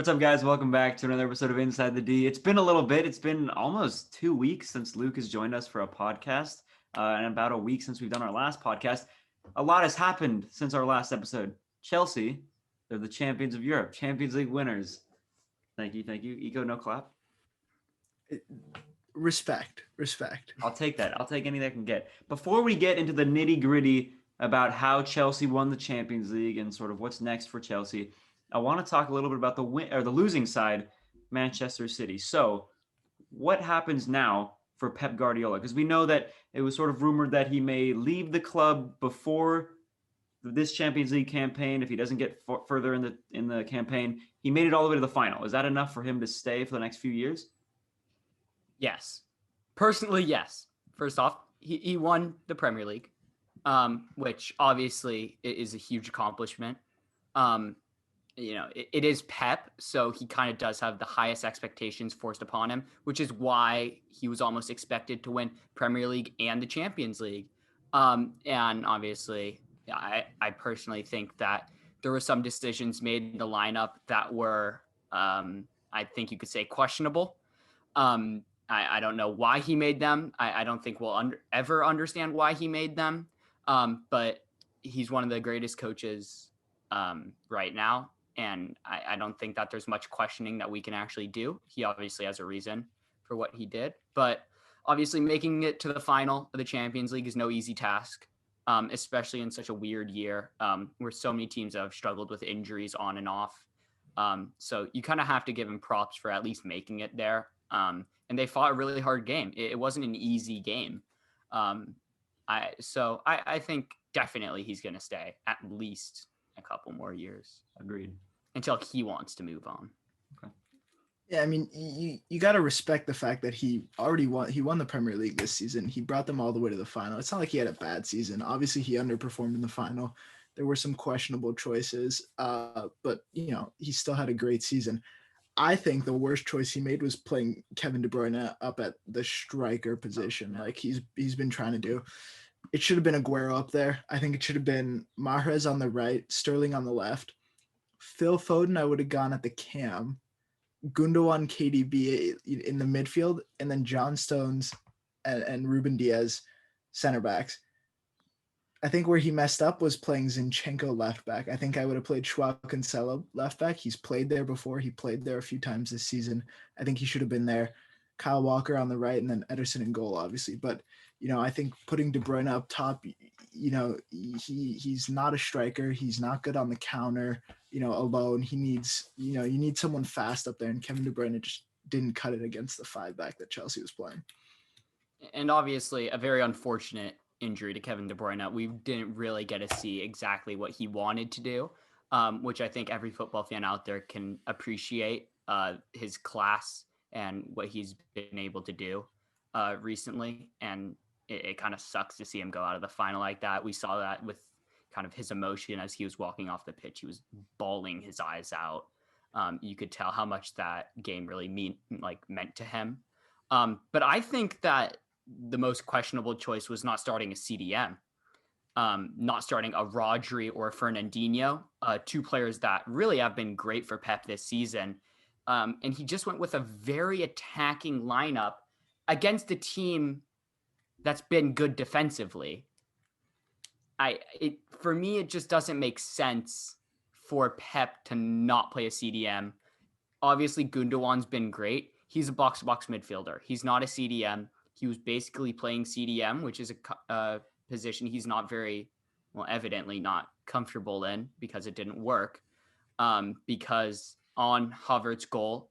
What's up, guys? Welcome back to another episode of Inside the D. It's been a little bit. It's been almost 2 weeks since Luke has joined us for a podcast, and about a week since we've done our last podcast. A lot has happened since our last episode. Chelsea, they're the champions of Europe, Champions League winners. Thank you. Eco, no clap. Respect. I'll take that. I'll take anything I can get. Before we get into the nitty-gritty about how Chelsea won the Champions League and sort of what's next for Chelsea, I want to talk a little bit about the losing side, Manchester City. So, what happens now for Pep Guardiola? Because we know that it was sort of rumored that he may leave the club before this Champions League campaign if he doesn't get further in the campaign. He made it all the way to the final. Is that enough for him to stay for the next few years? Yes. Personally, yes. First off, he won the Premier League, which obviously is a huge accomplishment. It is Pep, so he kind of does have the highest expectations forced upon him, which is why he was almost expected to win Premier League and the Champions League. And obviously, I personally think that there were some decisions made in the lineup that were, I think you could say, questionable. I don't know why he made them. I don't think we'll ever understand why he made them. But he's one of the greatest coaches right now. And I don't think that there's much questioning that we can actually do. He obviously has a reason for what he did. But obviously making it to the final of the Champions League is no easy task, especially in such a weird year where so many teams have struggled with injuries on and off. So you kind of have to give him props for at least making it there. And they fought a really hard game. It wasn't an easy game. I think definitely he's going to stay at least a couple more years. Agreed. Until he wants to move on. Okay. Yeah, I mean, you got to respect the fact that he already won. He won the Premier League this season. He brought them all the way to the final. It's not like he had a bad season. Obviously, he underperformed in the final. There were some questionable choices, but he still had a great season. I think the worst choice he made was playing Kevin De Bruyne up at the striker position, like he's been trying to do. It should have been Aguero up there. I think it should have been Mahrez on the right, Sterling on the left. Phil Foden, I would have gone at the cam. Gundogan, KDB in the midfield, and then John Stones and Ruben Diaz center backs. I think where he messed up was playing Zinchenko left back. I think I would have played Joao Cancelo left back. He's played there before. He played there a few times this season. I think he should have been there. Kyle Walker on the right, and then Ederson in goal, obviously. But I think putting De Bruyne up top, he's not a striker. He's not good on the counter, alone. He needs, you need someone fast up there, and Kevin De Bruyne just didn't cut it against the 5-back that Chelsea was playing. And obviously a very unfortunate injury to Kevin De Bruyne. We didn't really get to see exactly what he wanted to do, which I think every football fan out there can appreciate his class and what he's been able to do recently. And it kind of sucks to see him go out of the final like that. We saw that with kind of his emotion as he was walking off the pitch. He was bawling his eyes out. You could tell how much that game really meant to him. But I think that the most questionable choice was not starting a CDM, not starting a Rodri or a Fernandinho, two players that really have been great for Pep this season. And he just went with a very attacking lineup against a team that's been good defensively. For me, it just doesn't make sense for Pep to not play a CDM. Obviously, Gundogan's been great. He's a box-to-box midfielder. He's not a CDM. He was basically playing CDM, which is a position he's not evidently not comfortable in because it didn't work. Because on Havertz's goal,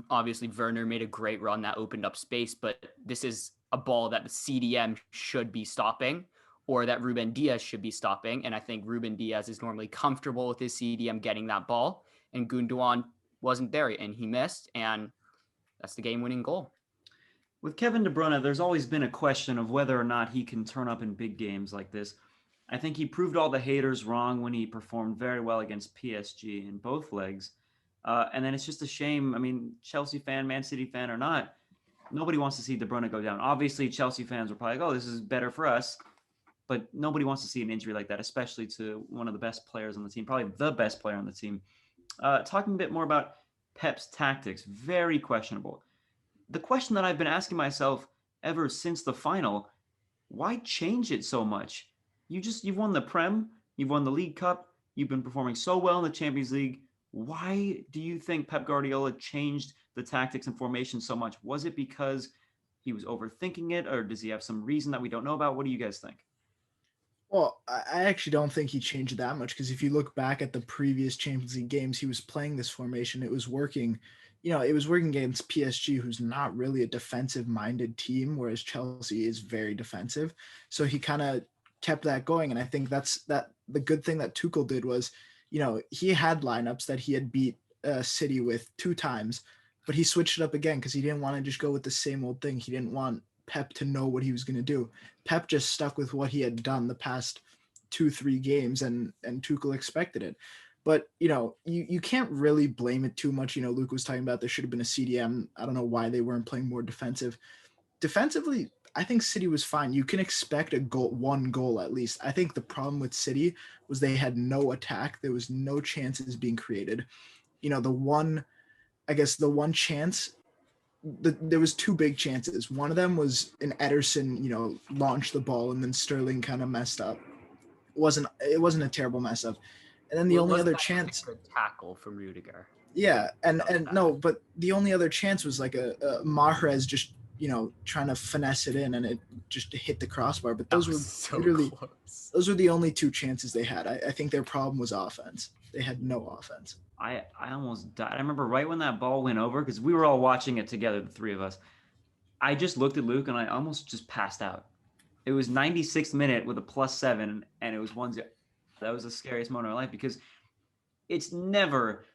obviously Werner made a great run that opened up space, but this is a ball that the CDM should be stopping or that Ruben Diaz should be stopping. And I think Ruben Diaz is normally comfortable with his CDM getting that ball, and Gundogan wasn't there and he missed, and that's the game-winning goal. With Kevin De Bruyne, there's always been a question of whether or not he can turn up in big games like this. I think he proved all the haters wrong when he performed very well against PSG in both legs. And then it's just a shame. I mean, Chelsea fan, Man City fan or not, nobody wants to see De Bruyne go down. Obviously, Chelsea fans were probably like, oh, this is better for us. But nobody wants to see an injury like that, especially to one of the best players on the team, probably the best player on the team. Talking a bit more about Pep's tactics, very questionable. The question that I've been asking myself ever since the final: why change it so much? You've won the Prem, you've won the League Cup, you've been performing so well in the Champions League. Why do you think Pep Guardiola changed the tactics and formation so much? Was it because he was overthinking it, or does he have some reason that we don't know about? What do you guys think? Well, I actually don't think he changed that much because if you look back at the previous Champions League games, he was playing this formation. It was working, it was working against PSG, who's not really a defensive minded team, whereas Chelsea is very defensive. So he kind of kept that going. And I think that the good thing that Tuchel did was, he had lineups that he had beat City with 2 times, but he switched it up again because he didn't want to just go with the same old thing. He didn't want Pep to know what he was going to do. Pep just stuck with what he had done the past 2-3 games, and Tuchel expected it. But you can't really blame it too much. Luke was talking about there should have been a CDM. I don't know why they weren't playing more defensive. Defensively, I think City was fine. You can expect one goal at least. I think the problem with City was they had no attack. There was no chances being created. The one chance, there was 2 big chances. One of them was an Ederson, launched the ball and then Sterling kind of messed up. It wasn't a terrible mess up. And then the Well, only wasn't other that just chance, a good tackle from Rudiger? yeah, and That was and bad. no, but the only other chance was like a Mahrez just trying to finesse it in and it just hit the crossbar. But That those was were so literally close. those were the only 2 chances they had. I think their problem was offense. They had no offense. I almost died. I remember right when that ball went over, because we were all watching it together, the three of us. I just looked at Luke and I almost just passed out. It was 96th minute with a +7, and it was 1-0. That was the scariest moment of my life because it's never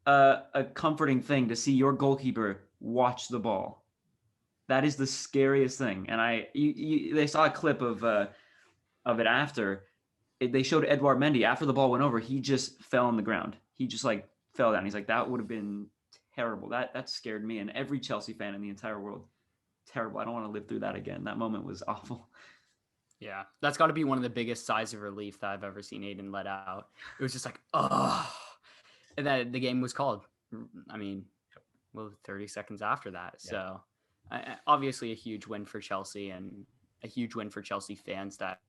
a comforting thing to see your goalkeeper watch the ball. That is the scariest thing. And they saw a clip of it after. They showed Edouard Mendy after the ball went over. He just fell on the ground. He just like fell down. He's like, that would have been terrible. That scared me and every Chelsea fan in the entire world. Terrible. I don't want to live through that again. That moment was awful. Yeah, that's got to be one of the biggest sighs of relief that I've ever seen Aiden let out. It was just like, oh, and then the game was called. I mean, 30 seconds after that. Yeah. So, obviously, a huge win for Chelsea and a huge win for Chelsea fans that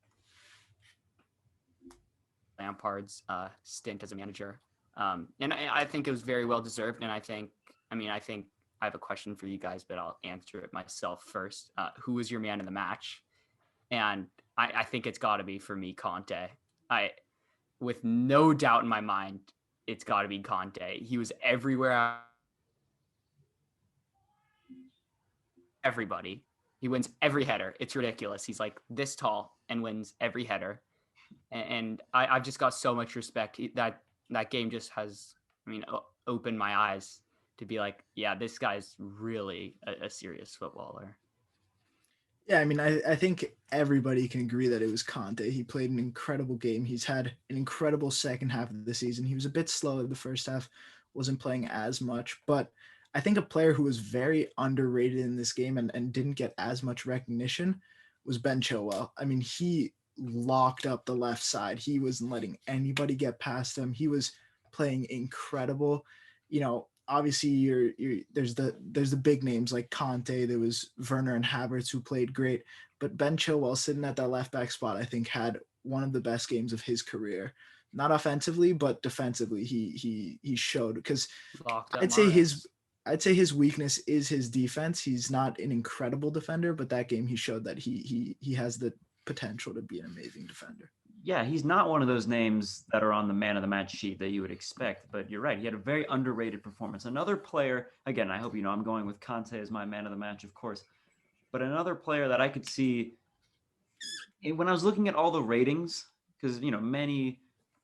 Lampard's stint as a manager. And I think it was very well deserved. And I think I have a question for you guys, but I'll answer it myself first. Who was your man of the match? And I think it's got to be for me, Conte. With no doubt in my mind, it's got to be Conte. He was everywhere. Everybody. He wins every header. It's ridiculous. He's like this tall and wins every header. And I've just got so much respect. That game just has, opened my eyes to be like, yeah, this guy's really a serious footballer. Yeah, I think everybody can agree that it was Conte. He played an incredible game. He's had an incredible second half of the season. He was a bit slow the first half, wasn't playing as much, but I think a player who was very underrated in this game and didn't get as much recognition was Ben Chilwell. He locked up the left side. He wasn't letting anybody get past him. He was playing incredible. Obviously there's the big names like Conte, there was Werner and Havertz who played great, but Ben Chilwell sitting at that left back spot, I think had one of the best games of his career. Not offensively, but defensively, he showed because I'd say his weakness is his defense. He's not an incredible defender, but that game he showed that he has the potential to be an amazing defender. Yeah, he's not one of those names that are on the man of the match sheet that you would expect, but you're right. He had a very underrated performance. Another player, again, I hope you know I'm going with Conte as my man of the match, of course, but another player that I could see when I was looking at all the ratings, because many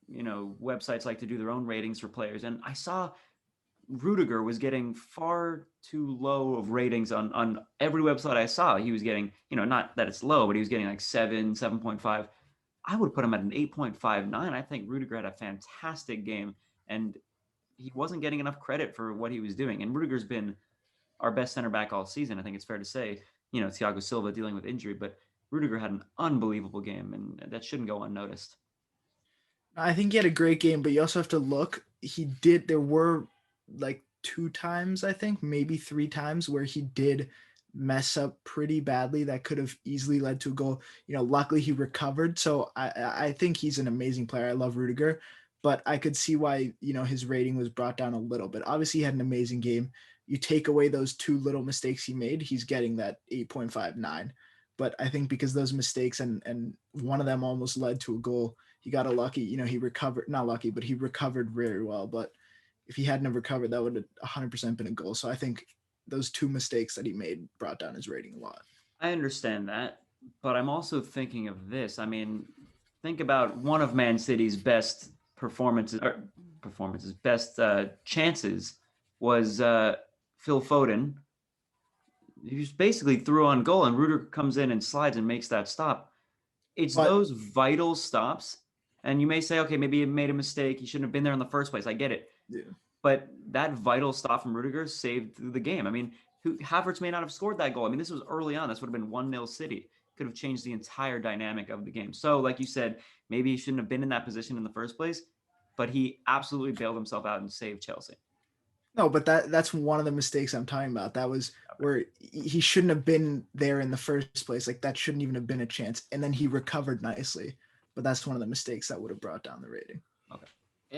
websites like to do their own ratings for players, and I saw Rudiger was getting far too low of ratings on every website I saw. He was getting, not that it's low, but he was getting like 7.5. I would put him at an 8.59. I think Rudiger had a fantastic game, and he wasn't getting enough credit for what he was doing. And Rudiger's been our best center back all season. I think it's fair to say, Thiago Silva dealing with injury, but Rudiger had an unbelievable game, and that shouldn't go unnoticed. I think he had a great game, but you also have to look. There were like 2 times, I think, maybe 3 times where he did mess up pretty badly that could have easily led to a goal. Luckily he recovered. So I think he's an amazing player. I love Rudiger, but I could see why, his rating was brought down a little bit. Obviously, he had an amazing game. You take away those 2 little mistakes he made, he's getting that 8.59. But I think because those mistakes and one of them almost led to a goal, he got a lucky, he recovered, not lucky, but he recovered very well. But if he hadn't have recovered, that would have 100% been a goal. So I think those 2 mistakes that he made brought down his rating a lot. I understand that, but I'm also thinking of this. I mean, think about one of Man City's best best chances was Phil Foden. He just basically threw on goal, and Rudiger comes in and slides and makes that stop. It's But those vital stops, and you may say, okay, maybe he made a mistake. He shouldn't have been there in the first place. I get it. yeah. But that vital stop from Rudiger saved the game. I mean, Havertz may not have scored that goal. I mean, this was early on. This would have been 1-0 City. Could have changed the entire dynamic of the game. So, like you said, maybe he shouldn't have been in that position in the first place, but he absolutely bailed himself out and saved Chelsea. No, but that's one of the mistakes I'm talking about. That was where he shouldn't have been there in the first place. Like that shouldn't even have been a chance. And then he recovered nicely. But that's one of the mistakes that would have brought down the rating. Okay.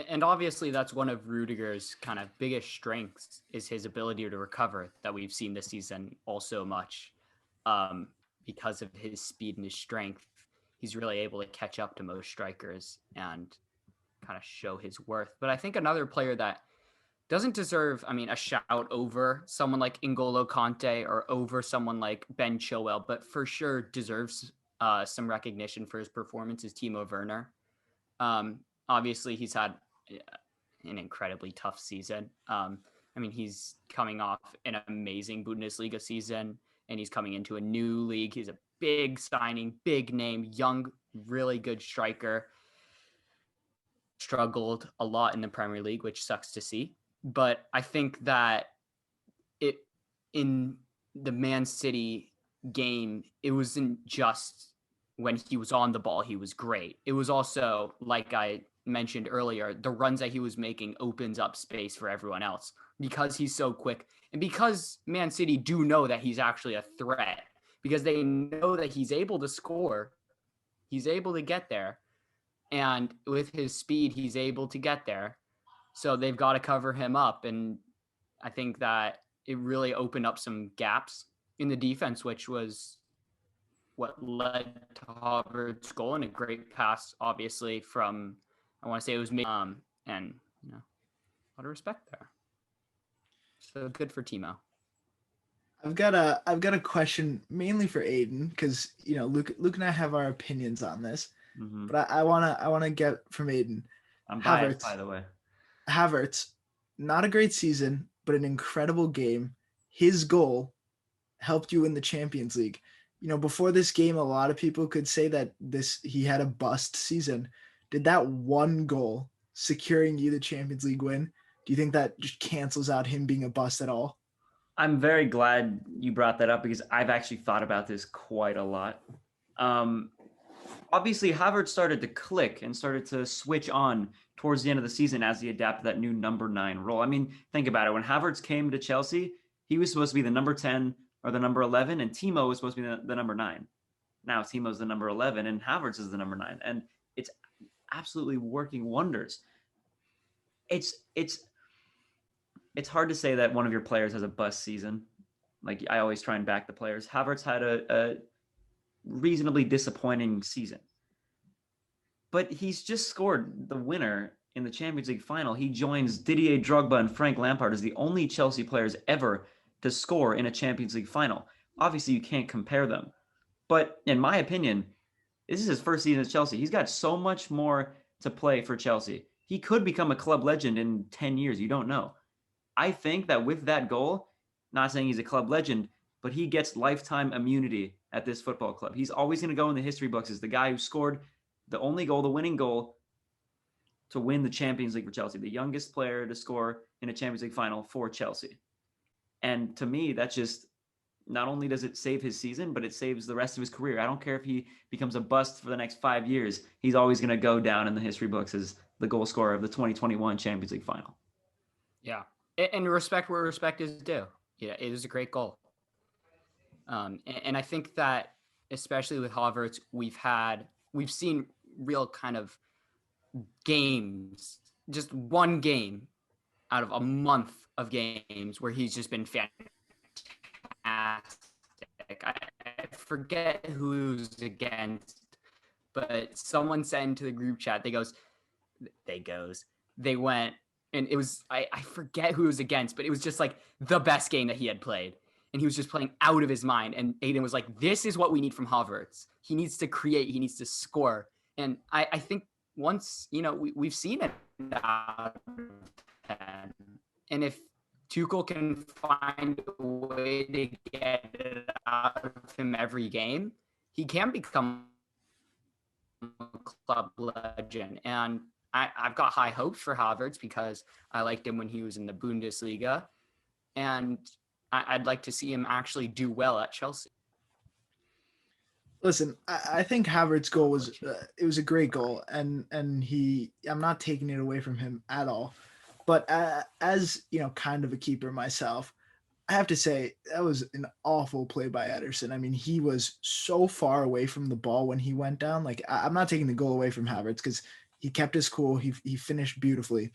And obviously, that's one of Rudiger's kind of biggest strengths is his ability to recover that we've seen this season also much. Because of his speed and his strength, he's really able to catch up to most strikers and kind of show his worth. But I think another player that doesn't deserve, a shout over someone like N'Golo Kante or over someone like Ben Chilwell, but for sure deserves some recognition for his performance is Timo Werner. Obviously, he's had an incredibly tough season. He's coming off an amazing Bundesliga season, and he's coming into a new league. He's a big signing, big name, young, really good striker. Struggled a lot in the Premier League, which sucks to see. But I think that in the Man City game, it wasn't just when he was on the ball, he was great. It was also, like I mentioned earlier, the runs that he was making opens up space for everyone else because he's so quick. And because Man City do know that he's actually a threat, because they know that he's able to score, he's able to get there. And with his speed, he's able to get there. So they've got to cover him up. And I think that it really opened up some gaps in the defense, which was what led to Havertz's goal and a great pass, obviously, from, I want to say it was me. And, a lot of respect there. So good for Timo. I've got a question mainly for Aiden because Luke and I have our opinions on this, but I wanna get from Aiden. I'm biased, by the way. Havertz, not a great season, but an incredible game. His goal helped you win the Champions League. Before this game, a lot of people could say that he had a bust season. Did that one goal securing you the Champions League win? Do you think that just cancels out him being a bust at all? I'm very glad you brought that up because I've actually thought about this quite a lot. Obviously, Havertz started to click and started to switch on towards the end of the season as he adapted that new number 9 role. I mean, think about it. When Havertz came to Chelsea, he was supposed to be the number 10 or the number 11, and Timo was supposed to be the number 9. Now Timo's the number 11, and Havertz is the number 9, and it's absolutely working wonders. It's hard to say that one of your players has a bust season. Like I always try and back the players. Havertz had a reasonably disappointing season, but he's just scored the winner in the Champions League final. He joins Didier Drogba and Frank Lampard as the only Chelsea players ever to score in a Champions League final. Obviously, you can't compare them, but in my opinion, this is his first season at Chelsea. He's got so much more to play for Chelsea. He could become a club legend in 10 years. You don't know. I think that with that goal, not saying he's a club legend, but he gets lifetime immunity at this football club. He's always going to go in the history books as the guy who scored the only goal, the winning goal, to win the Champions League for Chelsea, the youngest player to score in a Champions League final for Chelsea. And to me, that's just not only does it save his season, but it saves the rest of his career. I don't care if he becomes a bust for the next 5 years. He's always going to go down in the history books as the goal scorer of the 2021 Champions League final. Yeah. And respect where respect is due. Yeah, it is a great goal. And I think that especially with Havertz, we've seen real kind of games, just one game out of a month of games where he's just been fantastic. I forget who's against, but someone said into the group chat, they went, and it was, I forget who it was against, but it was just like the best game that he had played. And he was just playing out of his mind. And Aiden was like, this is what we need from Havertz. He needs to create, he needs to score. And I think once, we've seen it out of 10. And if Tuchel can find a way to get it out of him every game, he can become a club legend. And I've got high hopes for Havertz because I liked him when he was in the Bundesliga. And I'd like to see him actually do well at Chelsea. Listen, I think Havertz's goal was it was a great goal, and I'm not taking it away from him at all. But as kind of a keeper myself, I have to say that was an awful play by Ederson. I mean, he was so far away from the ball when he went down. Like, I'm not taking the goal away from Havertz because he kept his cool. He finished beautifully.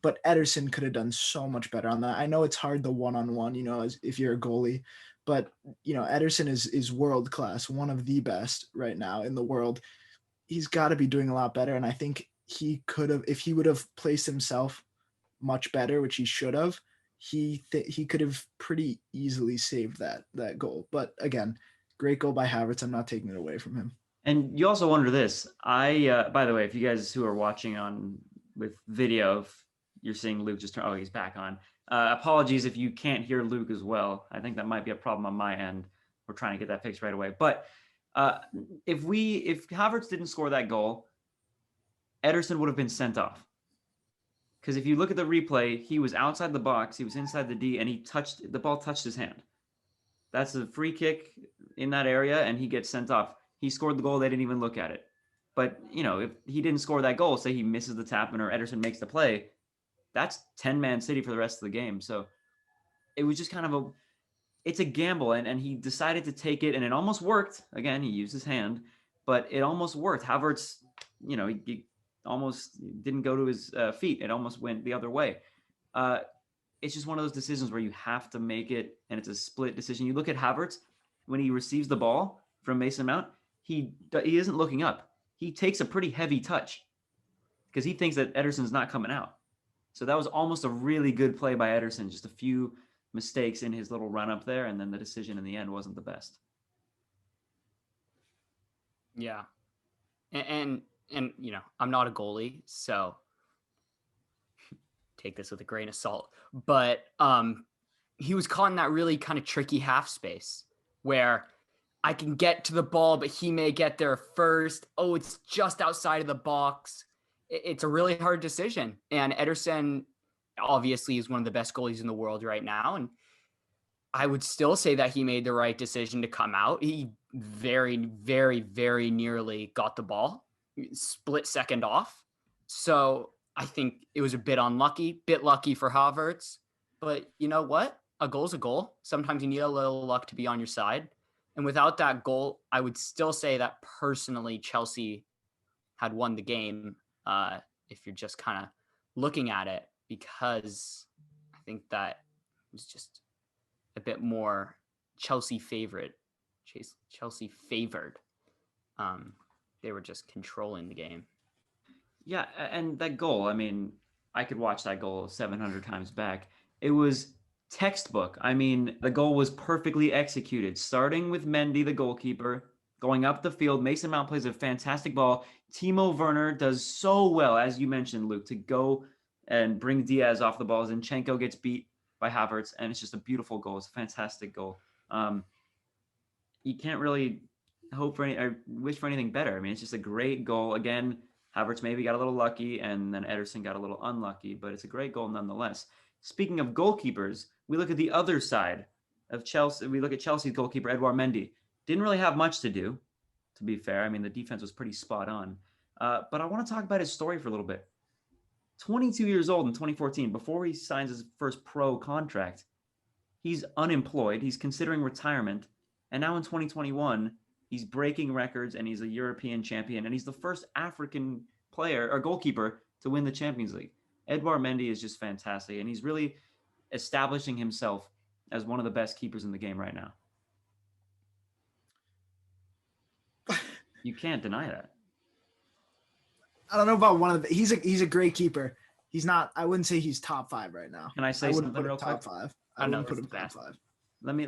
But Ederson could have done so much better on that. I know it's hard the one-on-one, if you're a goalie, but Ederson is world class, one of the best right now in the world. He's got to be doing a lot better, and I think he could have, if he would have placed himself much better, which he should have, he could have pretty easily saved that goal. But again, great goal by Havertz. I'm not taking it away from him. And you also wonder this. By the way, if you guys who are watching on with video, you're seeing Luke just turn. Oh, he's back on. Apologies if you can't hear Luke as well. I think that might be a problem on my end. We're trying to get that fixed right away. But if Havertz didn't score that goal, Ederson would have been sent off. Because if you look at the replay, he was outside the box, he was inside the D, and the ball touched his hand. That's a free kick in that area, and he gets sent off. He scored the goal, they didn't even look at it. But, if he didn't score that goal, say he misses the tap-in or Ederson makes the play, that's 10-man City for the rest of the game. So it was just kind of it's a gamble, and he decided to take it, and it almost worked. Again, he used his hand, but it almost worked. Havertz, he almost didn't go to his feet. It almost went the other way. It's just one of those decisions where you have to make it, and it's a split decision. You look at Havertz, when he receives the ball from Mason Mount, he isn't looking up. He takes a pretty heavy touch because he thinks that Ederson's not coming out. So that was almost a really good play by Ederson. Just a few mistakes in his little run up there, and then the decision in the end wasn't the best. Yeah. And I'm not a goalie, so take this with a grain of salt. But he was caught in that really kind of tricky half space where I can get to the ball, but he may get there first. Oh, it's just outside of the box. It's a really hard decision. And Ederson obviously is one of the best goalies in the world right now. And I would still say that he made the right decision to come out. He very, very, very nearly got the ball, split second off. So I think it was a bit lucky for Havertz. But you know what? A goal's a goal. Sometimes you need a little luck to be on your side. And without that goal, I would still say that personally Chelsea had won the game. If you're just kind of looking at it, because I think that it was just a bit more Chelsea favored. They were just controlling the game. Yeah, and that goal, I mean, I could watch that goal 700 times back. It was textbook. I mean, the goal was perfectly executed, starting with Mendy, the goalkeeper, going up the field. Mason Mount plays a fantastic ball. Timo Werner does so well, as you mentioned, Luke, to go and bring Diaz off the ball. Zinchenko gets beat by Havertz, and it's just a beautiful goal. It's a fantastic goal. You can't really hope for or wish for anything better. I mean, it's just a great goal. Again, Havertz maybe got a little lucky, and then Ederson got a little unlucky, but it's a great goal nonetheless. Speaking of goalkeepers, we look at the other side of Chelsea, we look at Chelsea's goalkeeper, Edouard Mendy. Didn't really have much to do, to be fair. I mean, the defense was pretty spot on. But I want to talk about his story for a little bit. 22 years old in 2014, before he signs his first pro contract, he's unemployed. He's considering retirement. And now in 2021, he's breaking records and he's a European champion. And he's the first African player or goalkeeper to win the Champions League. Edouard Mendy is just fantastic. And he's really establishing himself as one of the best keepers in the game right now. You can't deny that. I don't know about one of the. He's a great keeper. He's not. I wouldn't say he's top 5 right now. Can I say I something wouldn't put real him top quick? 5. I I know wouldn't put it's him top best. 5.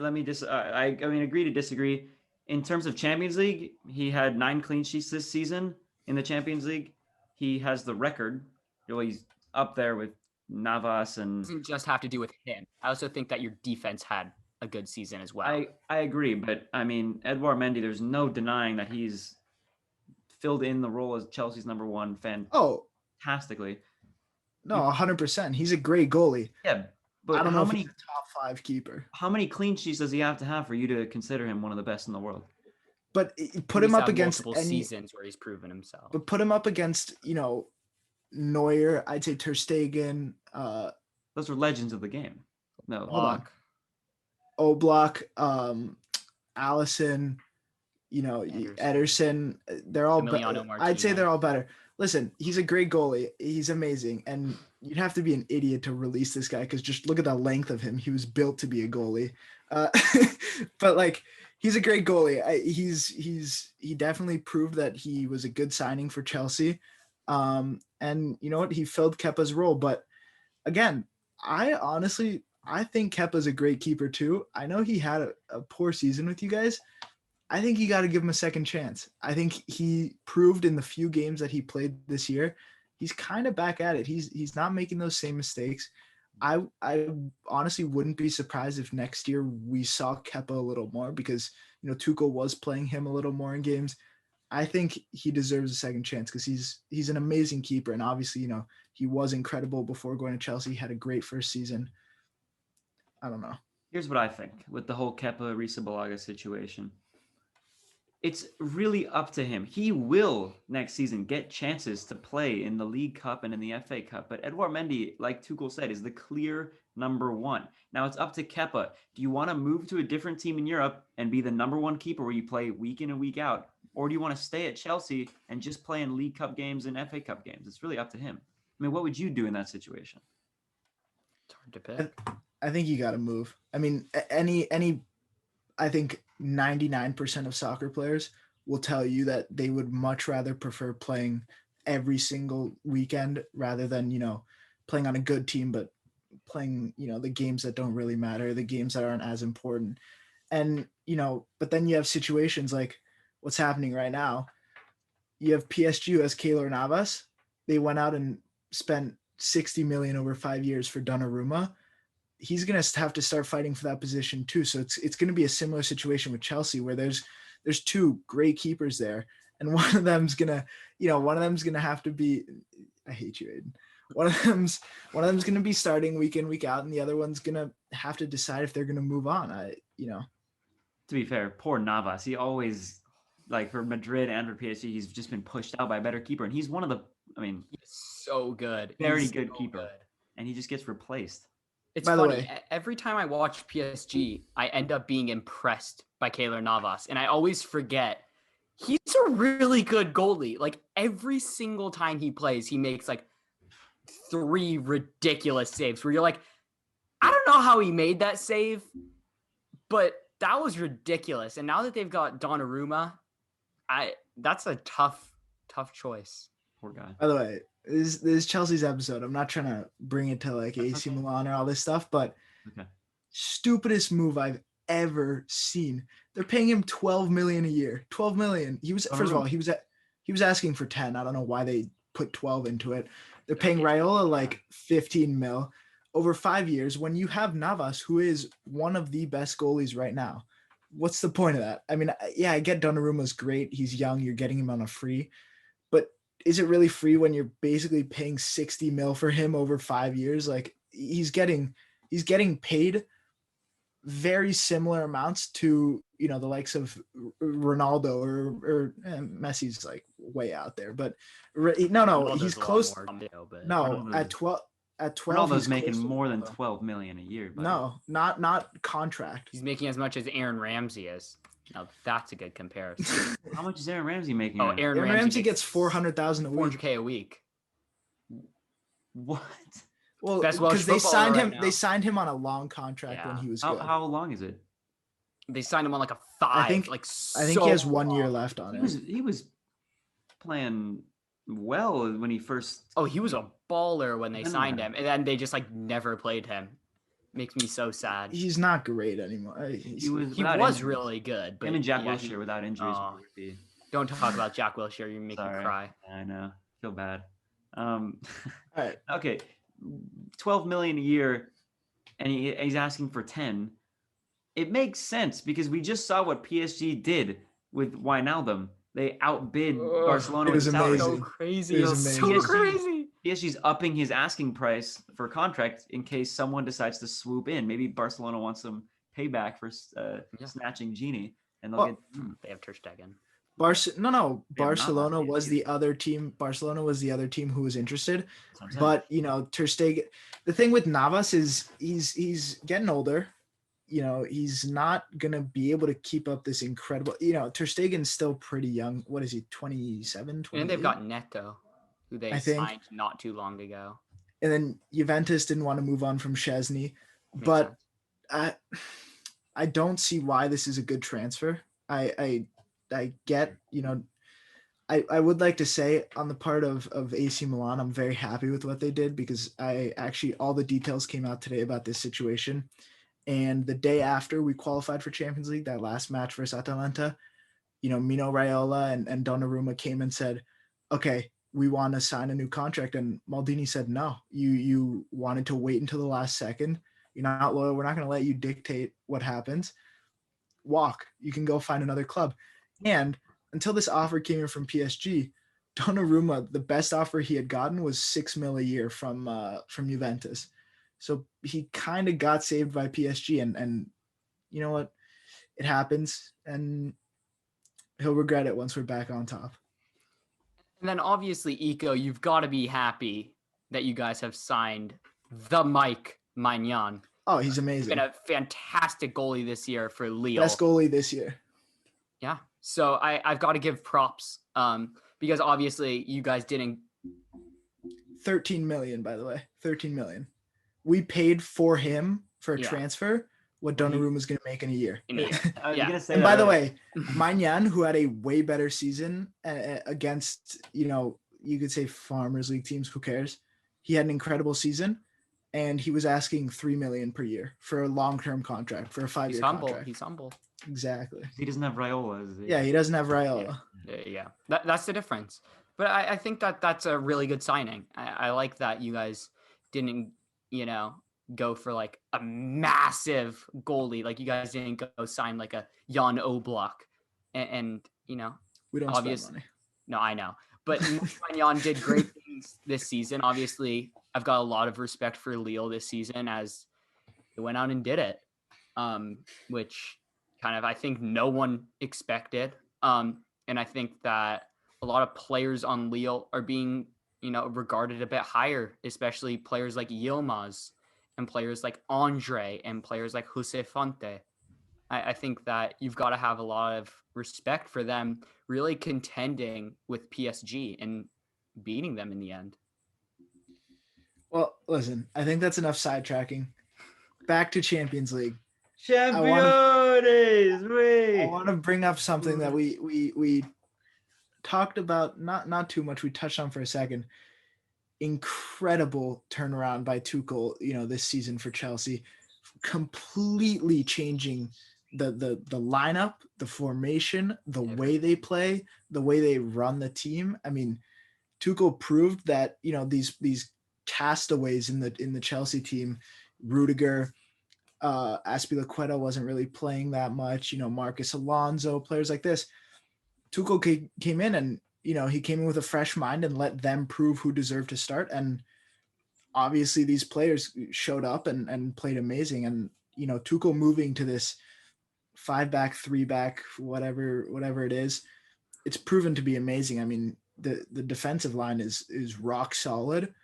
Let me just I mean agree to disagree. In terms of Champions League, he had 9 clean sheets this season in the Champions League. He has the record. Well, he's up there with Navas and Doesn't just have to do with him. I also think that your defense had a good season as well. I agree, but I mean Edouard Mendy, there's no denying that he's filled in the role as Chelsea's number 1 Oh, fantastically. no, 100%. He's a great goalie. Yeah, but I don't know how if many he's a top 5 keeper. how many clean sheets does he have to have for you to consider him one of the best in the world? But put He's him up had against multiple any. seasons where he's proven himself. But put him up against Neuer. I'd say Ter Stegen. Those are legends of the game. No, Hold on. Oblak, Allison, Ederson. They're all better. Emiliano I'd say Martinez. they're all better. Listen, he's a great goalie. He's amazing. And you'd have to be an idiot to release this guy because just look at the length of him. He was built to be a goalie. But like, he's a great goalie. He definitely proved that he was a good signing for Chelsea. And you know what? He filled Kepa's role. But again, I think Kepa's a great keeper too. I know he had a poor season with you guys. I think you got to give him a second chance. I think he proved in the few games that he played this year, he's kind of back at it. He's not making those same mistakes. I honestly wouldn't be surprised if next year we saw Kepa a little more because, Tuchel was playing him a little more in games. I think he deserves a second chance because he's an amazing keeper. And obviously, he was incredible before going to Chelsea. He had a great first season. I don't know. Here's what I think with the whole Kepa Arrizabalaga situation. It's really up to him. He will next season get chances to play in the League Cup and in the FA Cup. But Edouard Mendy, like Tuchel said, is the clear number 1. Now it's up to Kepa. Do you want to move to a different team in Europe and be the number 1 keeper where you play week in and week out? Or do you want to stay at Chelsea and just play in League Cup games and FA Cup games? It's really up to him. I mean, what would you do in that situation? It's hard to pick. I think you got to move. I mean, I think 99% of soccer players will tell you that they would much rather prefer playing every single weekend rather than, playing on a good team, but playing, the games that don't really matter, the games that aren't as important. And, but then you have situations like what's happening right now. You have PSG who has Keylor Navas. They went out and spent 60 million over 5 years for Donnarumma. He's going to have to start fighting for that position too. So it's going to be a similar situation with Chelsea where there's 2 great keepers there. And one of them's going to have to be, I hate you, Aiden. One of them's going to be starting week in, week out. And the other one's going to have to decide if they're going to move on. To be fair, poor Navas. He always, like for Madrid and for PSG, he's just been pushed out by a better keeper. And he's one of the, He's so good. very He's good so keeper. good. And he just gets replaced. It's By the funny. way- Every time I watch PSG, I end up being impressed by Keylor Navas. And I always forget he's a really good goalie. Like every single time he plays, he makes like 3 ridiculous saves where you're like, I don't know how he made that save, but that was ridiculous. And now that they've got Donnarumma, that's a tough choice. Poor guy. By the way, this is Chelsea's episode. I'm not trying to bring it to like That's AC okay. Milan or all this stuff, but Okay. stupidest move I've ever seen. They're paying him 12 million a year. 12 million. He was first of all, he was asking for 10. I don't know why they put 12 into it. They're paying Raiola like 15 mil over 5 years when you have Navas, who is one of the best goalies right now. What's the point of that? I mean, yeah, I get Donnarumma's great. He's young. You're getting him on a free, but is it really free when you're basically paying 60 mil for him over 5 years? Like he's getting paid very similar amounts to, you know, the likes of Ronaldo or Messi's like way out there, but no, Ronaldo's he's a lot close. more too, but No, Ronaldo's- at 12, Ronaldo's he's making close to more than Ronaldo. 12 million a year. Buddy. No, not contract. he's making as much as Aaron Ramsey is. Now that's a good comparison. How much is Aaron Ramsey making? Oh, now? Aaron Aaron Ramsey makes gets 400,000 a week. 400K a week. What? Well, Best Welsh because they footballer signed right him. now. They signed him on a long contract when Yeah. he was How, good. how long is it? They signed him on like a 5. think- like I think he has so 1 year long. left on He it. was playing well when he first. Oh, he was a baller when they No, no, signed no. him, and then they just like never played him. Makes me so sad. He's not great anymore. He was. He without was injuries. really good, but Him and Jack yeah, Wilshere without injuries Oh. would be. don't talk about Jack Wilshere. You make Sorry. me cry. I know. Feel bad. All right. Okay, 12 million a year, and he's asking for 10. It makes sense because we just saw what PSG did with Wijnaldum. They outbid Ugh, Barcelona it with was salary. So amazing. crazy. It was It's so amazing. crazy. PSG's upping his asking price for contract in case someone decides to swoop in. Maybe Barcelona wants some payback for Yeah. snatching Genie, and they'll Well, get. They have Ter Stegen. No. They have Barcelona not was yet. the other team. Barcelona was the other team who was interested. That's what I'm saying. But you know, Ter Stegen. The thing with Navas is he's getting older. You know, he's not gonna be able to keep up this incredible. You know, Ter Stegen's still pretty young. What is he? 27, 28? And they've got Neto, who they I think- signed not too long ago. And then Juventus didn't want to move on from Chesney, Makes but sense. I don't see why this is a good transfer. I get, you know, I would like to say on the part of AC Milan, I'm very happy with what they did because all the details came out today about this situation. And the day after we qualified for Champions League, that last match versus Atalanta, you know, Mino Raiola and Donnarumma came and said, okay, we want to sign a new contract. And Maldini said, no, you wanted to wait until the last second. You're not loyal. We're not going to let you dictate what happens. Walk. You can go find another club. And until this offer came in from PSG, Donnarumma, the best offer he had gotten was $6 million a year from Juventus. So he kind of got saved by PSG, and you know what? It happens, and he'll regret it once we're back on top. And then obviously, Eco, you've got to be happy that you guys have signed the Mike Maignan. Oh, he's amazing. Been a fantastic goalie this year for Lille. Best goalie this year. Yeah. So I've got to give props because obviously you guys didn't. 13 million, by the way. 13 million. We paid for him for a Yeah. transfer what Donnarumma was going to make in a year. In a year. I was Yeah. gonna say And that by the earlier. way, Maignan, who had a way better season against, you know, you could say Farmers League teams, who cares? He had an incredible season, and he was asking 3 million per year for a long-term contract, for a 5-year He's humble. contract. He's humble. Exactly. he doesn't have Raiola. Is he? Yeah, he doesn't have Raiola. Yeah. That's the difference. But I think that's a really good signing. I like that you guys didn't, you know, go for like a massive goalie. Like you guys didn't go sign like a Jan Oblak. And you know, We don't Obvious- spend money. no, I know. But Jan did great things this season. Obviously, I've got a lot of respect for Lille this season as they went out and did it, which kind of I think no one expected. And I think that a lot of players on Lille are being, you know, regarded a bit higher, especially players like Yilmaz and players like Andre and players like Jose Fonte. I think that you've got to have a lot of respect for them really contending with PSG and beating them in the end. Well, listen, I think that's enough sidetracking. Back to Champions League. Champions, I want to bring up something that we talked about, not too much. We touched on for a second. Incredible turnaround by Tuchel, you know, this season for Chelsea, completely changing the lineup, the formation, the way they play, the way they run the team. I mean, Tuchel proved that, you know, these castaways in the Chelsea team, Rudiger, Azpilicueta wasn't really playing that much, you know, Marcus Alonso, players like this. Tuchel came in and, you know, he came in with a fresh mind and let them prove who deserved to start. And obviously these players showed up and played amazing. And, Tuchel moving to this 5-back, 3-back, whatever it is, it's proven to be amazing. I mean, the defensive line is rock solid,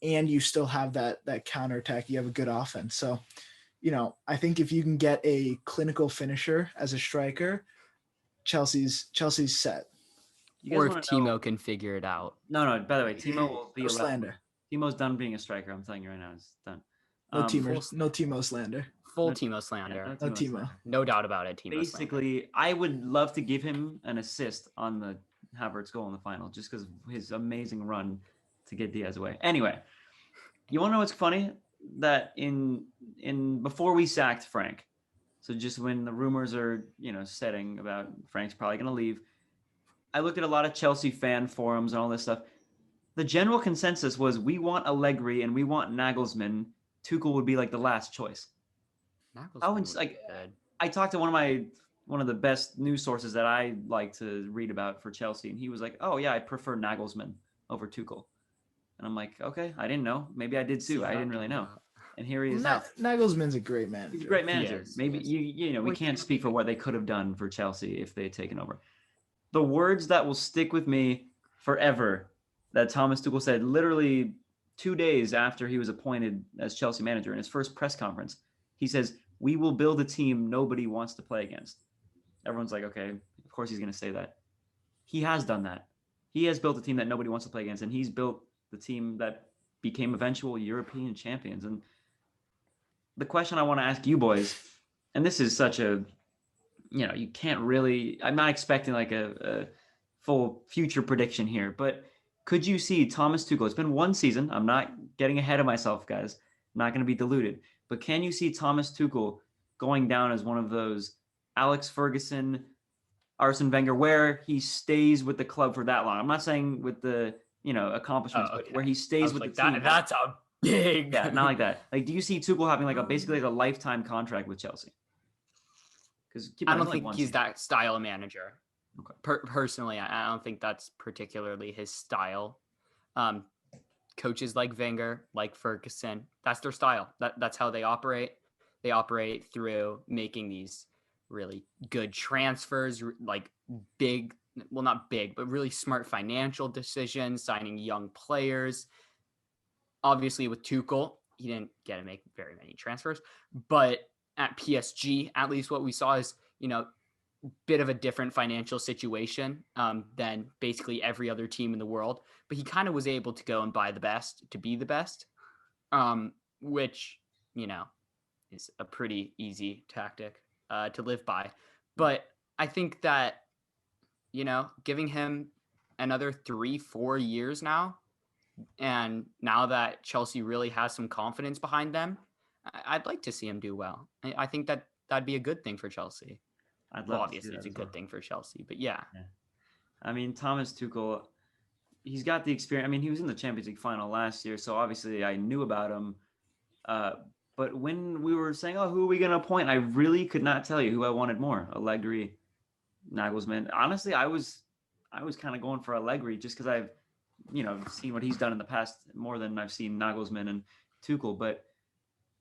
and you still have that counterattack. You have a good offense. So, I think if you can get a clinical finisher as a striker, Chelsea's set. You guys Or if want to know? Timo can figure it out. No. By the way, Timo will be No allowed. slander. Timo's done being a striker. I'm telling you right now, it's done. No Timo slander. Full No- Timo slander. No Timo. slander. No doubt about it. Timo slander. Basically, I would love to give him an assist on the Havertz goal in the final, just because of his amazing run to get Diaz away. Anyway, you want to know what's funny? That in before we sacked Frank, so just when the rumors are setting about Frank's probably going to leave, I looked at a lot of Chelsea fan forums and all this stuff. The general consensus was we want Allegri and we want Nagelsmann. Tuchel would be like the last choice. I talked to one of the best news sources that I like to read about for Chelsea, and he was like, "Oh yeah, I prefer Nagelsmann over Tuchel." And I'm like, "Okay, I didn't know. Maybe I did too. I didn't really know." And here he is now. Nagelsmann's a great manager. He's a great manager. Maybe we can't speak for what they could have done for Chelsea if they had taken over. The words that will stick with me forever that Thomas Tuchel said literally 2 days after he was appointed as Chelsea manager in his first press conference, he says, "We will build a team nobody wants to play against." Everyone's like, okay, of course he's going to say that. He has done that. He has built a team that nobody wants to play against, and he's built the team that became eventual European champions. And the question I want to ask you boys, and this is such a, you can't really, I'm not expecting like a full future prediction here, but could you see Thomas Tuchel? It's been one season. I'm not getting ahead of myself, guys. I'm not going to be deluded. But can you see Thomas Tuchel going down as one of those Alex Ferguson, Arsene Wenger, where he stays with the club for that long? I'm not saying with the accomplishments, but where he stays with the team. That's a big. Yeah, not like that. Like, do you see Tuchel having basically a lifetime contract with Chelsea? Because I don't think he's that style of manager. Okay. Personally, I don't think that's particularly his style. Coaches like Wenger, like Ferguson, that's their style. That's how they operate. They operate through making these really good transfers, like big, well, not big, but really smart financial decisions, signing young players. Obviously, with Tuchel, he didn't get to make very many transfers, but at PSG, at least what we saw is, bit of a different financial situation than basically every other team in the world. But he kind of was able to go and buy the best to be the best, which, is a pretty easy tactic to live by. But I think that, giving him another 3-4 years now, and now that Chelsea really has some confidence behind them, I'd like to see him do well. I think that that'd be a good thing for Chelsea. Obviously, it's a good thing for Chelsea, but yeah. I mean, Thomas Tuchel, he's got the experience. I mean, he was in the Champions League final last year, so obviously I knew about him. But when we were saying, "Oh, who are we going to appoint?" I really could not tell you who I wanted more, Allegri, Nagelsmann. Honestly, I was kind of going for Allegri just because I've seen what he's done in the past more than I've seen Nagelsmann and Tuchel. But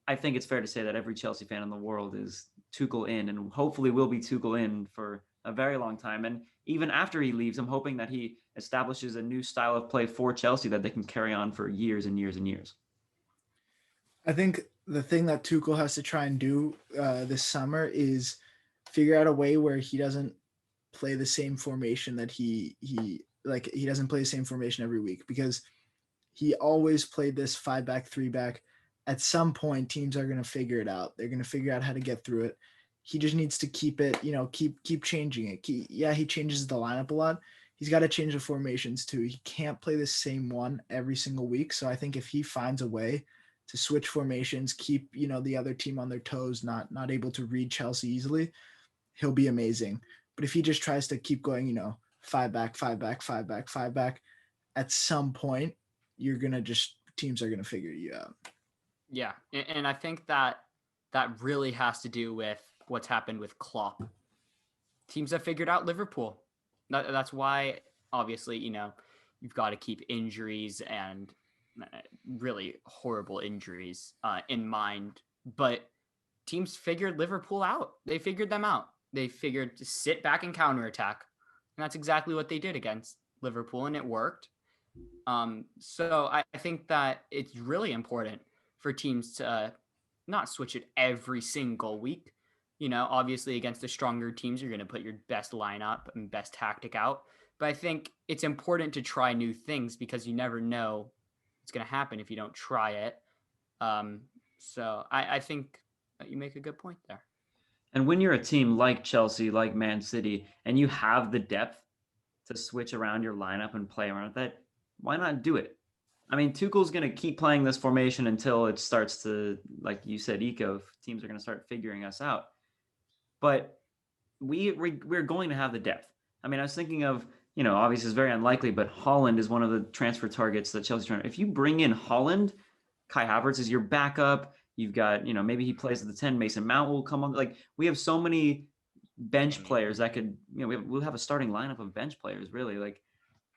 I think it's fair to say that every Chelsea fan in the world is Tuchel in, and hopefully will be Tuchel in for a very long time. And even after he leaves, I'm hoping that he establishes a new style of play for Chelsea that they can carry on for years and years and years. I think the thing that Tuchel has to try and do this summer is figure out a way where he doesn't play the same formation that he doesn't play the same formation every week, because he always played this 5-back, 3-back. At some point, teams are going to figure it out. They're going to figure out how to get through it. He just needs to keep it, keep changing it. He changes the lineup a lot. He's got to change the formations too. He can't play the same one every single week. So I think if he finds a way to switch formations, keep, the other team on their toes, not able to read Chelsea easily, he'll be amazing. But if he just tries to keep going, 5-back, 5-back, 5-back, 5-back, at some point, teams are going to figure you out. Yeah, and I think that really has to do with what's happened with Klopp. Teams have figured out Liverpool. That's why, obviously, you've got to keep injuries and really horrible injuries in mind. But teams figured Liverpool out. They figured them out. They figured to sit back and counterattack. And that's exactly what they did against Liverpool, and it worked. So I think that it's really important for teams to not switch it every single week. Obviously against the stronger teams, you're going to put your best lineup and best tactic out. But I think it's important to try new things because you never know what's going to happen if you don't try it. So I think that you make a good point there. And when you're a team like Chelsea, like Man City, and you have the depth to switch around your lineup and play around with that, why not do it? I mean, Tuchel's going to keep playing this formation until it starts to, like you said, teams are going to start figuring us out. But we're going to have the depth. I mean, I was thinking of, obviously it's very unlikely, but Holland is one of the transfer targets that Chelsea's trying. If you bring in Holland, Kai Havertz is your backup. You've got, maybe he plays at the 10. Mason Mount will come on. Like, we have so many bench players that could, we'll have a starting lineup of bench players, really. Like,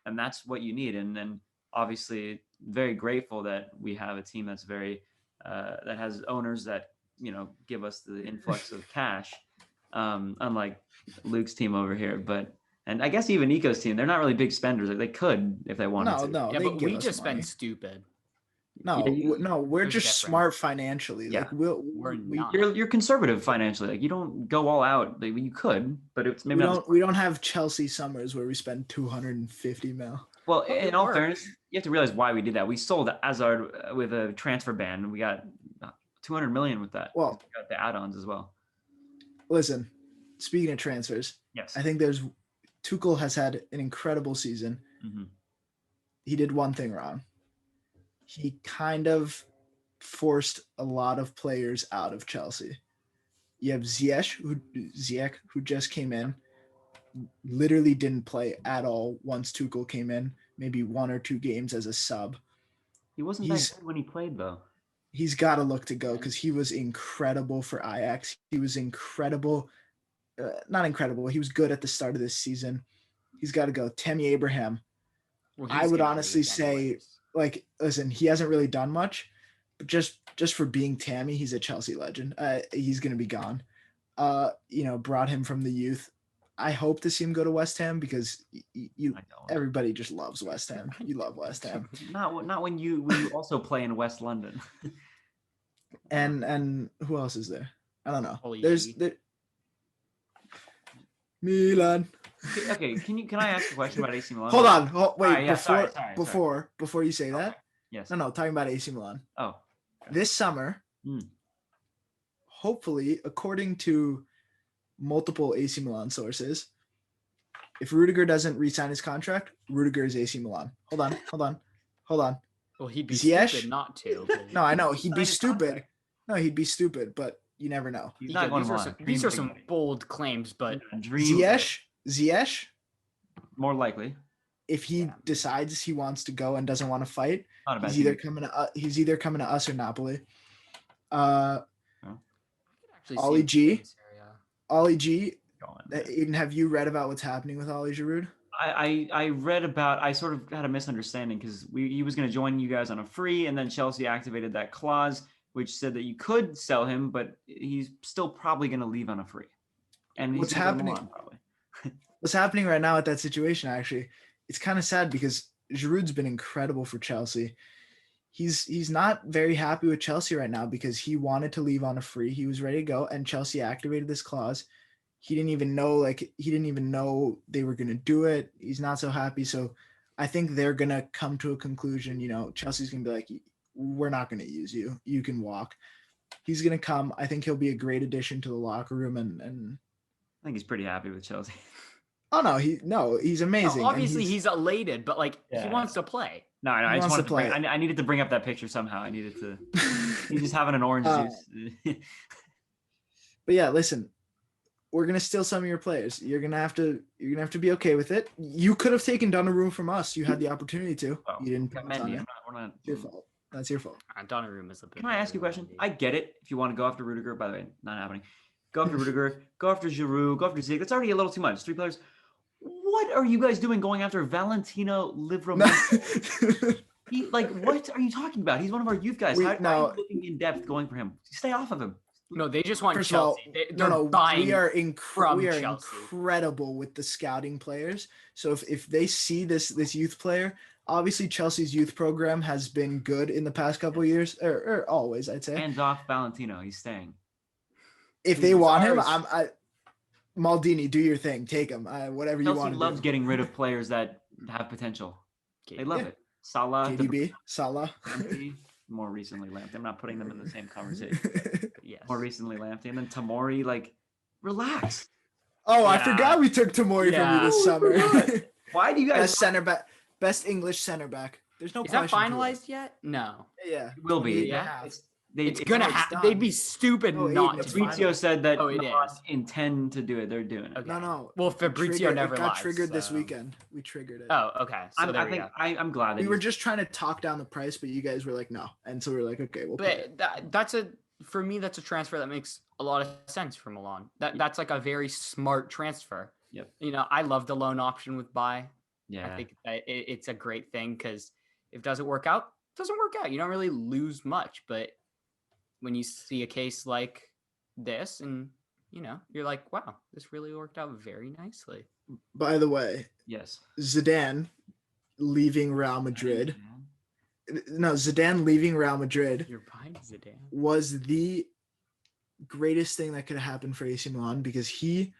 and that's what you need. And then obviously very grateful that we have a team that's very, that has owners that, give us the influx of cash. Unlike Luke's team over here, and I guess even Nico's team, they're not really big spenders. They could if they wanted to. No, yeah, but we just money. spend stupid. No, we're just smart financially. Yeah. Like you're conservative financially. Like, you don't go all out. Like, you could, but it's maybe we don't have Chelsea summers where we spend 250 mil. Well, in all fairness, you have to realize why we did that. We sold Hazard with a transfer ban, and we got 200 million with that. Well, we got the add-ons as well. Listen, speaking of transfers, yes, I think Tuchel has had an incredible season. Mm-hmm. He did one thing wrong. He kind of forced a lot of players out of Chelsea. You have Ziyech, who just came in, literally didn't play at all once Tuchel came in, maybe 1 or 2 games as a sub. He wasn't that good when he played, though. He's got to look to go because he was incredible for Ajax. He was incredible. Not incredible. He was good at the start of this season. He's got to go. Tammy Abraham. Well, I would honestly say, like, listen, he hasn't really done much, but just for being Tammy, he's a Chelsea legend. He's going to be gone. Brought him from the youth. I hope to see him go to West Ham because everybody just loves West Ham. You love West Ham. Not when you also play in West London. and who else is there? I don't know. Holy There's Milan. Okay, can I ask a question about AC Milan? Hold on. Wait, sorry. before you say that. Okay. Yes. No, talking about AC Milan. Oh. Okay. This summer, hopefully, according to multiple AC Milan sources, if Rudiger doesn't re-sign his contract, Rudiger is AC Milan. Hold on. Well, he'd be Ziyech? stupid not to. No, I know he'd be stupid. No, he'd be stupid, but you never know. He's not going to these are some bold claims, but Ziyech, more likely, if he decides he wants to go and doesn't want to fight, he's either coming to us or Napoli. Ollie G. Aiden, have you read about what's happening with Ollie Giroud? I read about. I sort of had a misunderstanding because he was going to join you guys on a free, and then Chelsea activated that clause which said that you could sell him, but he's still probably going to leave on a free. And what's happening? What's happening right now at that situation? Actually, it's kind of sad because Giroud's been incredible for Chelsea. He's not very happy with Chelsea right now because he wanted to leave on a free. He was ready to go, and Chelsea activated this clause. He didn't even know they were going to do it. He's not so happy. So I think they're going to come to a conclusion. Chelsea's going to be like, we're not going to use you. You can walk. He's going to come. I think he'll be a great addition to the locker room. And I think he's pretty happy with Chelsea. Oh, he's amazing. No, obviously, he's elated, but he wants to play. No, I just wanted to play. I needed to bring up that picture somehow. I needed to. He's just having an orange juice. But yeah, listen, we're gonna steal some of your players. You're gonna have to be okay with it. You could have taken Donnarumma from us. You had the opportunity to. You didn't. We're not. Your fault. That's your fault. Donnarumma is a bit. Can I ask you a question? I get it. If you want to go after Rudiger, by the way, not happening. Go after Rudiger. Go after Giroud. Go after Ziyech. That's already a little too much. 3 players. What are you guys doing going after Valentino Livramento? What are you talking about? He's one of our youth guys. How are you looking in depth going for him? Stay off of him. No, they just want First of all, Chelsea. They're no, buying we are from Chelsea. incredible with the scouting players. So if they see this youth player, obviously Chelsea's youth program has been good in the past couple of years, or always, I'd say. Hands off Valentino. He's staying. If they want him, ours. Maldini, do your thing. Take him. Whatever you Chelsea want to loves do. getting rid of players that have potential. They love Yeah. it. Salah, KDB, Salah. Lamptey, more recently Lamptey. I'm not putting them in the same conversation. Yes. More recently Lamptey, and then Tamori. Like, relax. Oh, I Yeah. forgot we took Tamori from you this Oh, summer. Why do you guys? Best center back, best English center back. There's no Is that question to it. finalized yet? No. Yeah, It will be. 28 and a Yeah. half. It's gonna it's happen. done. They'd be stupid Oh, not Aiden, it's to. do final. Fabrizio said that Oh, it Milan is. intend to do it. They're doing it. Okay. No. Well, Fabrizio never it got lies, triggered this so- weekend. We triggered it. Oh, okay. So there I we think go. I'm glad that we were he's- just trying to talk down the price, but you guys were like, no. And so we were like, okay, we'll put it. But that's for me, that's a transfer that makes a lot of sense for Milan. That's like a very smart transfer. Yep. You know, I love the loan option with buy. Yeah. I think that it's a great thing because if it doesn't work out, it doesn't work out. You don't really lose much. But when you see a case like this and, you know, you're like, wow, this really worked out very nicely. By the way, Yes. Zidane leaving Real Madrid. No, Zidane leaving Real Madrid You're buying Zidane. was the greatest thing that could have happened for AC Milan because he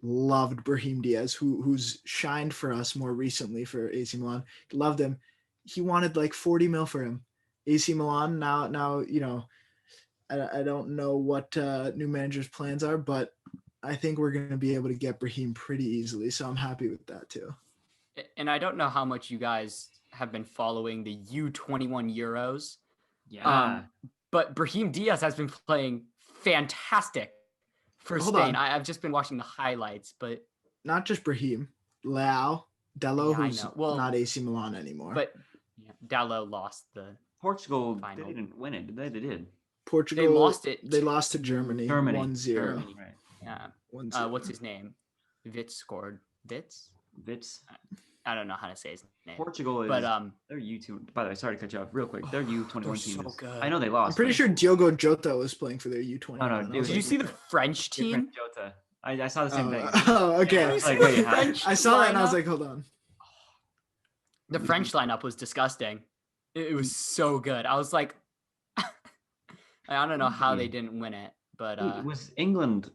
loved Brahim Diaz, who's shined for us more recently for AC Milan. He loved him. He wanted like 40 mil for him. AC Milan now you know, I don't know what new manager's plans are, but I think we're going to be able to get Brahim pretty easily. So I'm happy with that too. And I don't know how much you guys have been following the U21 Euros. Yeah. But Brahim Diaz has been playing fantastic for Hold Spain. on. I've just been watching the highlights, but Not just Brahim, Leao, Dello, Yeah, I who's know. Well, not AC Milan anymore. yeah, Dallo lost the. Portugal, Final. they didn't win it, did they? They did. Portugal, They lost it. They lost to Germany, Germany. 1-0. Germany. Right. Yeah. 1-0. What's his name? Vitz scored. Vitz? Vitz. I don't know how to say his name. Portugal is. But they're U2. By the way, sorry to cut you off real quick. They're U21 they're team. so is- good. I know they lost. I'm pretty but sure Diogo Jota was playing for their U20. No, I was it did you like, see the French team? different Jota. I saw the same thing. Oh, okay. I was like, The wait, how? French I saw that and I was lineup? like, hold on. The French lineup was disgusting. It was so good. I was like, I don't know how they didn't win it, but Was England?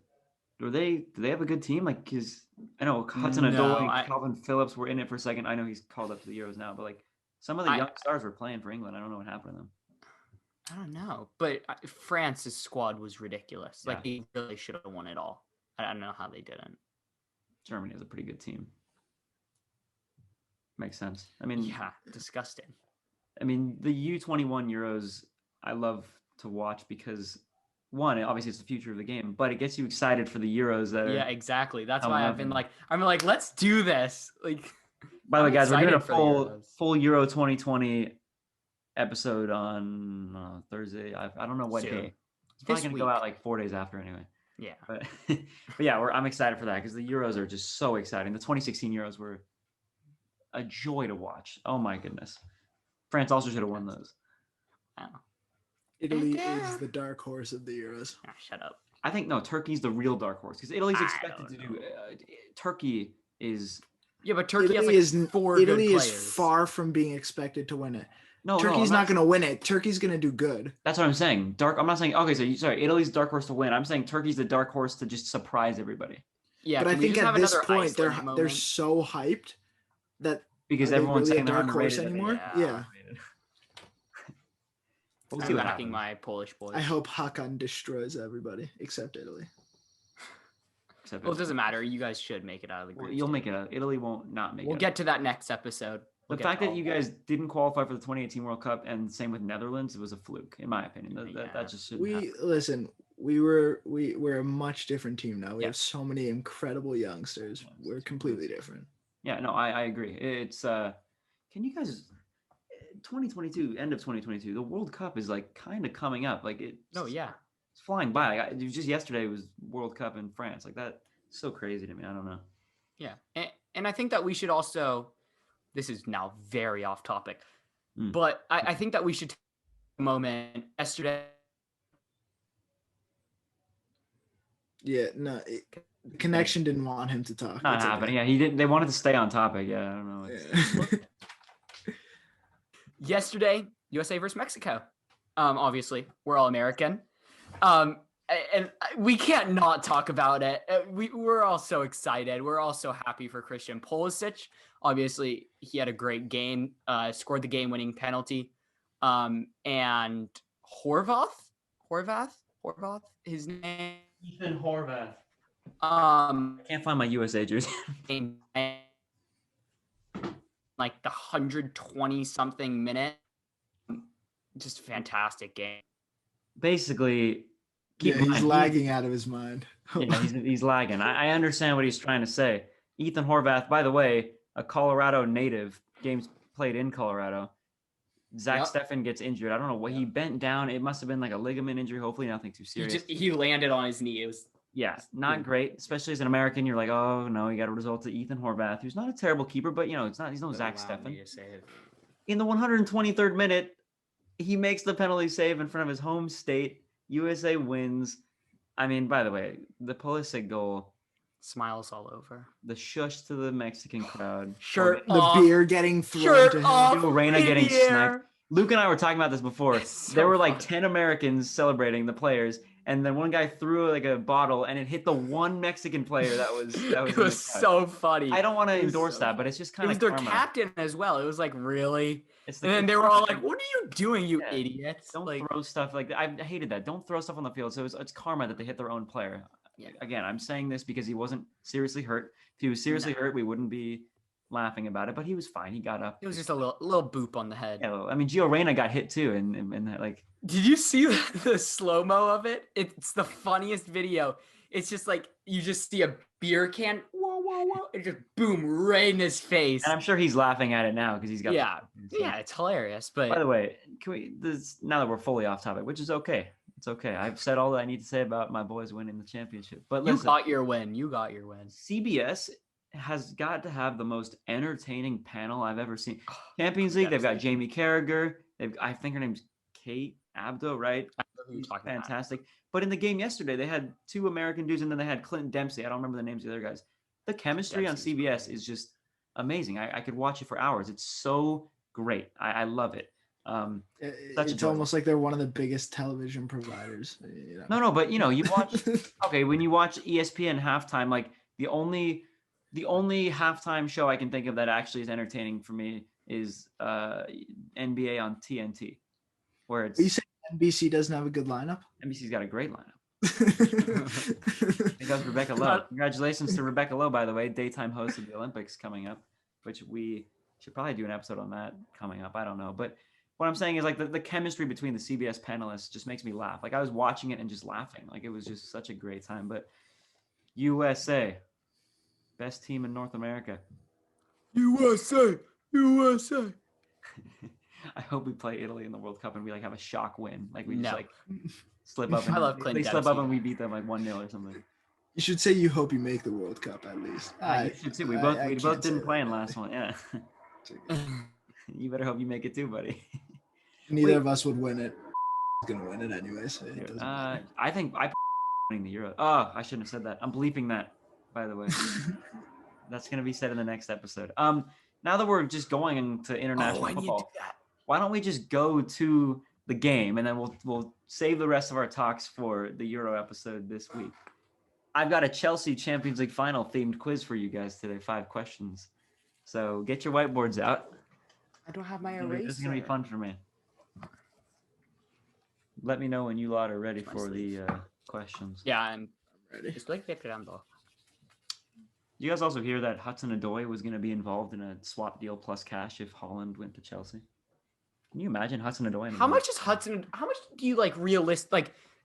Do they have a good team? Like, cause I know Hudson-Odoi No, and Calvin Phillips were in it for a second. I know he's called up to the Euros now, but like some of the young stars were playing for England. I don't know what happened to them. I don't know. But France's squad was ridiculous. Like Yeah. they really should have won it all. I don't know how they didn't. Germany is a pretty good team. Makes sense. I mean, Yeah, disgusting. I mean, the U21 Euros, I love to watch because one, obviously it's the future of the game, but it gets you excited for the Euros that are. Yeah, exactly. That's I why love them. I'm like, let's do this. Like, By the way, I'm guys, we're doing a excited for the Euros. full Euro 2020 episode on Thursday. I don't know what Soon. day. It's probably This going to go week. out like 4 days after anyway. Yeah. But, but yeah, I'm excited for that because the Euros are just so exciting. The 2016 Euros were a joy to watch. Oh my goodness. France also should have won those. Oh, Italy Yeah. is the dark horse of the Euros. shut up. I think no, Turkey's the real dark horse because Italy's I expected to don't do. Turkey is Yeah, but Turkey Italy has like four Italy good is players. far from being expected to win it. no. Turkey's I'm not going to win it. Turkey's going to do good. That's what I'm saying. I'm not saying. Okay, so sorry. Italy's dark horse to win. I'm saying Turkey's the dark horse to just surprise everybody Yeah, but I can we think just at have this another point they're Iceland they're moment? so hyped that because Are they everyone's really a saying they're dark horse underrated. anymore? Yeah. Yeah. We'll see I'm what backing happens. my Polish boys. I hope Hakan destroys everybody except Italy. Except Well, it if- doesn't matter. You guys should make it out of the well, group. you'll make it out. Italy won't not make We'll it. get to that next episode. The We'll get fact to that all you of guys didn't qualify for the 2018 World Cup and same with Netherlands, it was a fluke, in my opinion. Yeah. That just shouldn't happen. Listen. We're a much different team now. We Yeah. have so many incredible youngsters. We're completely different. Yeah, no, I agree. It's can you guys 2022, end of 2022, the World Cup is like kind of coming up. Like it's No, yeah. it's flying by. Like, it was just yesterday was World Cup in France. Like that's so crazy to me. I don't know. Yeah. And I think that we should also, this is now very off topic, Mm. but I think that we should take a moment yesterday. Yeah, no, the connection didn't want him to talk. Not It's happening. okay. Yeah, he didn't. They wanted to stay on topic. Yeah, I don't know. Yeah. Yesterday, USA versus Mexico. Obviously, we're all American. And we can't not talk about it. We're all so excited. We're all so happy for Christian Pulisic. Obviously, he had a great game, scored the game-winning penalty. And Horvath, his name. Ethan Horvath. I can't find my USA jersey. Like the 120 something minute. Just fantastic game. Basically, he's lagging out of his mind. Yeah, he's lagging. I understand what he's trying to say. Ethan Horvath, by the way, a Colorado native, games played in Colorado. Zach Steffen gets injured. I don't know what he bent down. It must have been like a ligament injury. Hopefully nothing too serious. He landed on his knee. It was not great, especially as an American. You're like, oh no, you got to resort to Ethan Horvath, who's not a terrible keeper, but he's no Zach Steffen. In the 123rd minute, he makes the penalty save in front of his home state. USA wins. I mean, by the way, the Pulisic goal. Smiles all over. The shush to the Mexican crowd. The beer getting thrown to him. Gio Reyna getting sniped. Luke and I were talking about this before. So there were like 10 Americans celebrating the players, and then one guy threw like a bottle, and it hit the one Mexican player that was. It was so funny. I don't want to endorse that, but it's just kind of. It was their captain as well. It was like, really. And then they were all like, "What are you doing, you idiots?" Don't throw stuff like that. I hated that. Don't throw stuff on the field. So it's karma that they hit their own player. Yeah. Again, I'm saying this because he wasn't seriously hurt. If he was seriously hurt, we wouldn't be laughing about it. But he was fine. He got up. It was just a little boop on the head. Yeah, I mean, Gio Reyna got hit too, and that like. Did you see the slow-mo of it? It's the funniest video. It's just like you just see a beer can, whoa, and just boom right in his face. And I'm sure he's laughing at it now because he's got. Yeah, it's hilarious. But by the way, now that we're fully off topic, which is okay. It's okay. I've said all that I need to say about my boys winning the championship. But listen, you got your win. CBS has got to have the most entertaining panel I've ever seen. Champions League, they've got Jamie Carragher. I think her name's Kate Abdo, right? Fantastic. But in the game yesterday, they had two American dudes, and then they had Clinton Dempsey. I don't remember the names of the other guys. The chemistry on CBS is just amazing. I could watch it for hours. It's so great. I love it. It's almost like they're one of the biggest television providers. No, but you watch. Okay, when you watch ESPN halftime, like the only halftime show I can think of that actually is entertaining for me is NBA on TNT, where it's. You say NBC doesn't have a good lineup? NBC's got a great lineup. It goes Rebecca Lowe. Congratulations to Rebecca Lowe, by the way, daytime host of the Olympics coming up, which we should probably do an episode on that coming up. I don't know, but. What I'm saying is like the chemistry between the CBS panelists just makes me laugh. Like I was watching it and just laughing. Like it was just such a great time. But USA, best team in North America. USA. I hope we play Italy in the World Cup and we like have a shock win. Like we just like slip up. And, I love Clinton. They slip up and we beat them like 1-0 or something. You should say you hope you make the World Cup at least. You should too. We both didn't play in last one. Yeah. You better hope you make it too, buddy. Neither of us would win it. Gonna win it anyways. I think I winning the Euro. Oh, I shouldn't have said that. I'm bleeping that, by the way. That's gonna be said in the next episode. Now that we're just going into international football, why don't we just go to the game and then we'll save the rest of our talks for the Euro episode this week. I've got a Chelsea Champions League final themed quiz for you guys today. 5 questions. So get your whiteboards out. I don't have my eraser. This is gonna be fun for me. Let me know when you lot are ready for the questions. Yeah, I'm ready. Estoy preparando. You guys also hear that Hudson-Odoi was going to be involved in a swap deal plus cash if Holland went to Chelsea? Can you imagine Hudson-Odoi? How much do you like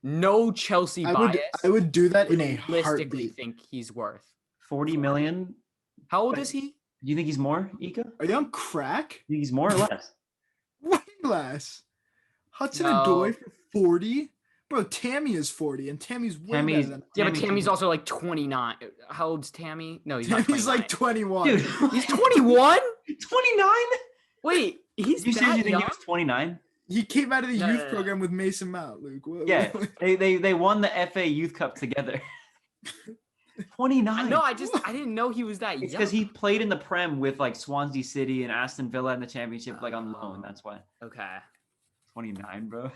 no Chelsea bias? I would do that in a realistically heartbeat. think he's worth 40 million. How old is he? Do you think he's more, Ika? Are you on crack? Do you think he's more or less? Way less. Hudson-Odoi for 40? Bro, Tammy is 40, and Tammy's way better than but Tammy's also like 29. How old's Tammy? No, he's not 29. Tammy's like 21. Dude, he's 21? 29? Wait, he's you that seriously think young? he was 29? He came out of the youth No. program with Mason Mount, Luke. Yeah, they won the FA Youth Cup together. 29. No, I didn't know he was that It's young. because he played in the Prem with like Swansea City and Aston Villa in the Championship, like on loan. That's why. Okay. 29, bro.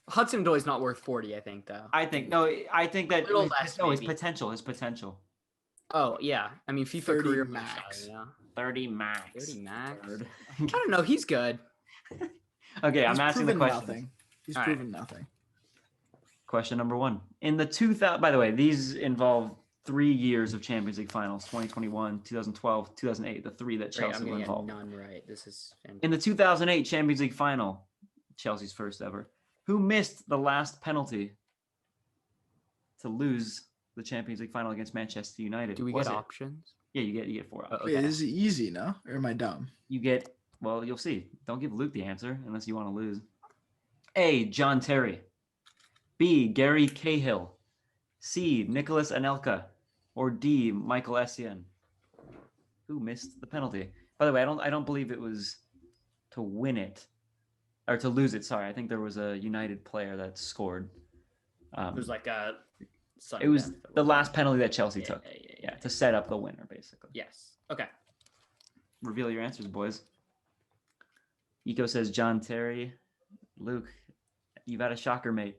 Hudson-Odoi is not worth 40, I think, though. I think that little his, less, no, his maybe. potential. Oh, yeah. I mean, FIFA 30 career max. You know? 30 max. 30 max. Third. I don't know. He's good. Okay, I'm He's asking the proven question. nothing. He's All right. proven nothing. Question number 1. In the 2000, by the way, these involve 3 years of Champions League finals: 2021, 2012, 2008. The 3 that Great, Chelsea I'm were gonna get involved. none right. This is fantastic. In the 2008 Champions League final, Chelsea's first ever, who missed the last penalty to lose the Champions League final against Manchester United? Do we Was get it? options? Yeah, you get 4 options. Oh, Wait, okay. this is easy, no? Or am I dumb? You get, well, you'll see. Don't give Luke the answer unless you want to lose. A, John Terry. B, Gary Cahill. C, Nicholas Anelka. Or D, Michael Essien. Who missed the penalty? By the way, I don't believe it was to win it or to lose it. Sorry, I think there was a United player that scored. It was like a. It was the last penalty that Chelsea took. Yeah. To set up the winner, basically. Yes. Okay. Reveal your answers, boys. Eco says John Terry. Luke, you've had a shocker, mate.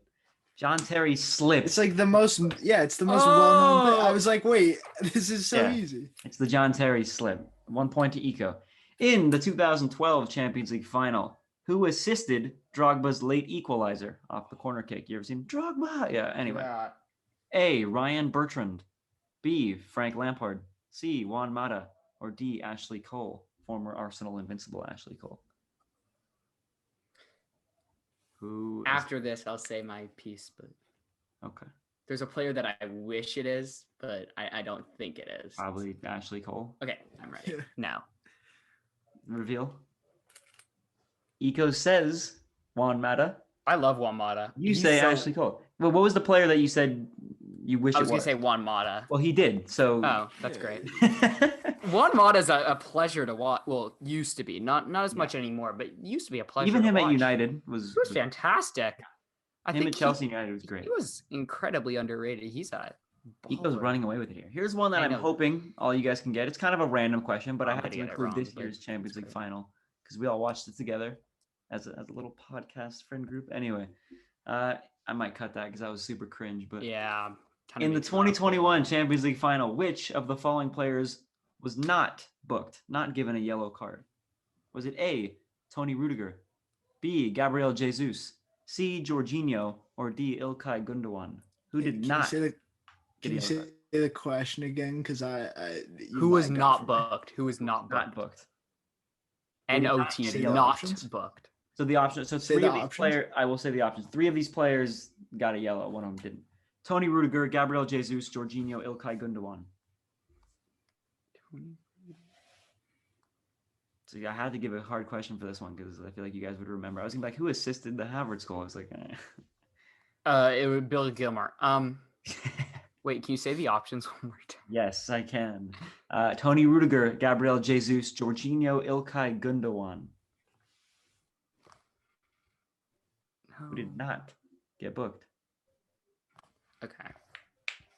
John Terry slipped. It's like the most, it's the most well-known thing. I Oh! was like, wait, this is so Yeah. easy. It's the John Terry slip. 1 point to Eco. In the 2012 Champions League final, who assisted Drogba's late equalizer off the corner kick? You ever seen Drogba? Yeah, anyway. Yeah. A, Ryan Bertrand. B, Frank Lampard. C, Juan Mata. Or D, Ashley Cole. Former Arsenal invincible Ashley Cole. Who? After this, I'll say my piece, but Okay. there's a player that I wish it is, but I don't think it is. Probably Ashley Cole. Okay, I'm ready. Now. Reveal. Eco says Juan Mata. I love Juan Mata. You He's say so- Ashley Cole. Well, what was the player that you said you wish I it was was? going to say Juan Mata. Well, he did. So. Oh, that's great. Juan Mata is a pleasure to watch. Well, used to be. Not as much anymore, but used to be a pleasure Even to him watch. at United He was was fantastic. I him think at Chelsea United was great. He was incredibly underrated. He's a Eco's baller. running away with it here. Here's one that I I'm know. hoping all you guys can get. It's kind of a random question, but I I'm had gonna to get it include wrong, this but year's Champions it's League great. final because we all watched it together as a little podcast friend group. Anyway, I might cut that because that was super cringe. But Yeah. kinda in the makes me laugh. 2021 Champions League final, which of the following players was not booked, not given a yellow card? Was it A, Tony Rudiger, B, Gabriel Jesus, C, Jorginho, or D, Ilkay Gundogan? Who did not Can get a you yellow say card? the question again? Because Who was not booked? Who was not Not booked? booked. Did not NOT, get the not options? booked. So the options. So Say three the of these options. players. I will say the options. 3 of these players got a yellow. One of them didn't. Tony Rudiger, Gabriel Jesus, Jorginho, Ilkay Gundogan. So I had to give a hard question for this one because I feel like you guys would remember. I was gonna be like, who assisted the Havertz goal? I was like, It would Bill Gilmore. Wait, can you say the options one more time? yes, I can. Tony Rudiger, Gabriel Jesus, Jorginho, Ilkay Gundogan. Who did not get booked? Okay.